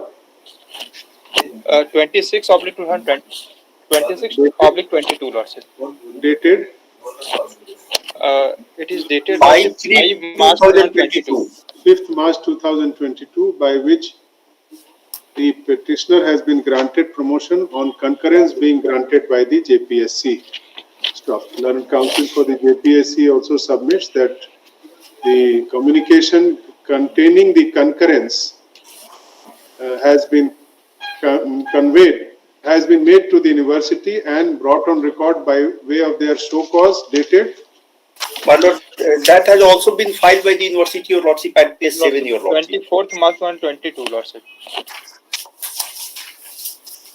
26/2020. 26/22, Lordship. dated it is dated 5 March 2022. 5th March 2022, by which the petitioner has been granted promotion on concurrence being granted by the JPSC. Stop. Learned Counsel for the JPSC also submits that the communication containing the concurrence has been conveyed, has been made to the university and brought on record by way of their show cause dated. My lord, that has also been filed by the university, your lordship, at page 7, your lordship. 24th March 2022, Lordship.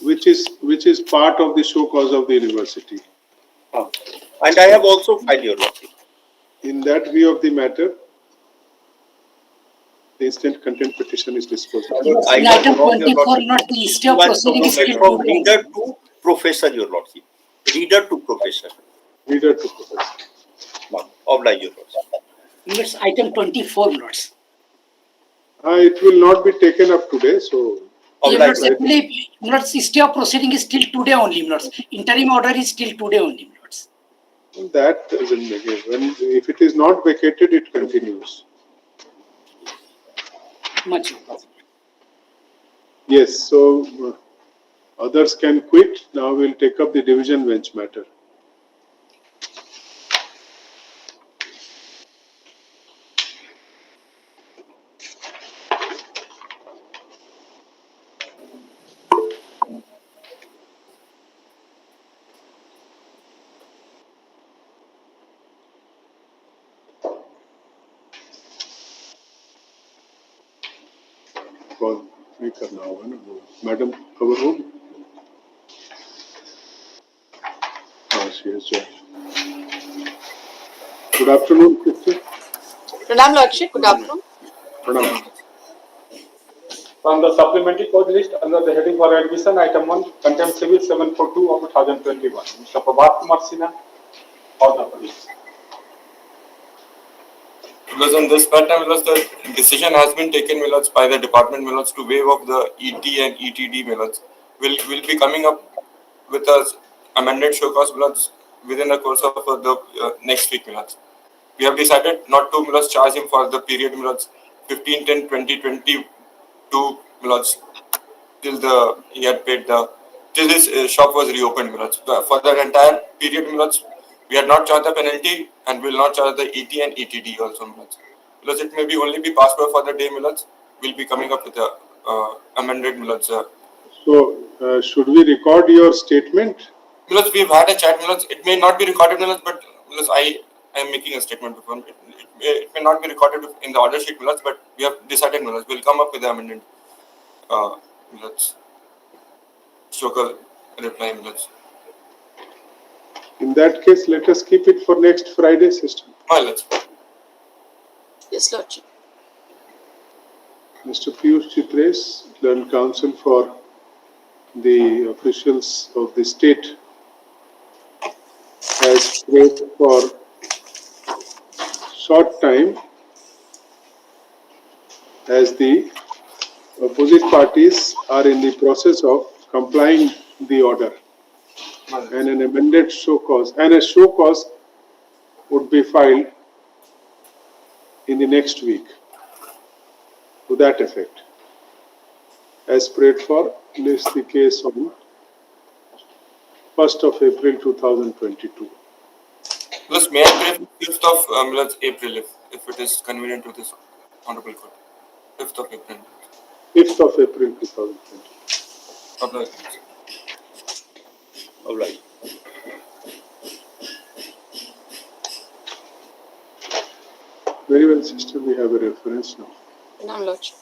Which is part of the show cause of the university. And I have also filed, your lordship. In that view of the matter, the instant content petition is disposed of. In item 24, not the stay of proceeding is still From today. reader to professor, your lordship. Reader to professor. Reader to professor. Oblige, your lordship. It's item 24, Lords. It will not be taken up today, so. Lords, actually, Lords, stay of proceeding is still today only, Lords. Interim order is still today only, Lords. That doesn't make it. If it is not vacated, it continues. Much. Yes, so others can quit. Now we'll take up the division bench matter. Call भी करना होगा ना वो madam खबर होगी good afternoon sister Pranam Lordship, good afternoon. प्रणाम From the supplementary code list under the heading for admission, item 1, contempt civil 742 of 2021. Mr. Prabhat Kumar Sinha, for the police. Because on this matter, the decision has been taken by the department to waive off the ET and ETD. Will be coming up with a amended show cause within the course of the next week. We have decided not to charge him for the period 15/10/2022 till he had paid till his shop was reopened. For the entire period, we had not charged the penalty and will not charge the ET and ETD also. Because it may be only be passed for the day. Will be coming up with the amended. So should we record your statement? We've had a chat. It may not be recorded. But I am making a statement before. It may not be recorded in the order sheet. But we have decided. We'll come up with the amended. Show reply. In that case, let us keep it for next Friday, sister. My lordship. Yes, Lordship. Mr. Piyush Chitres, learned counsel for the officials of the state, has prayed for short time as the opposite parties are in the process of complying the order, and an amended show cause and a show cause would be filed in the next week to that effect, as prayed for. List the case on 1st of April 2022. Plus, may I pray for 5th of April if it is convenient to this honorable court. 5th of April. 5th of April 2020. All right. Very well, sister. We have a reference now. Pranam, Lordship.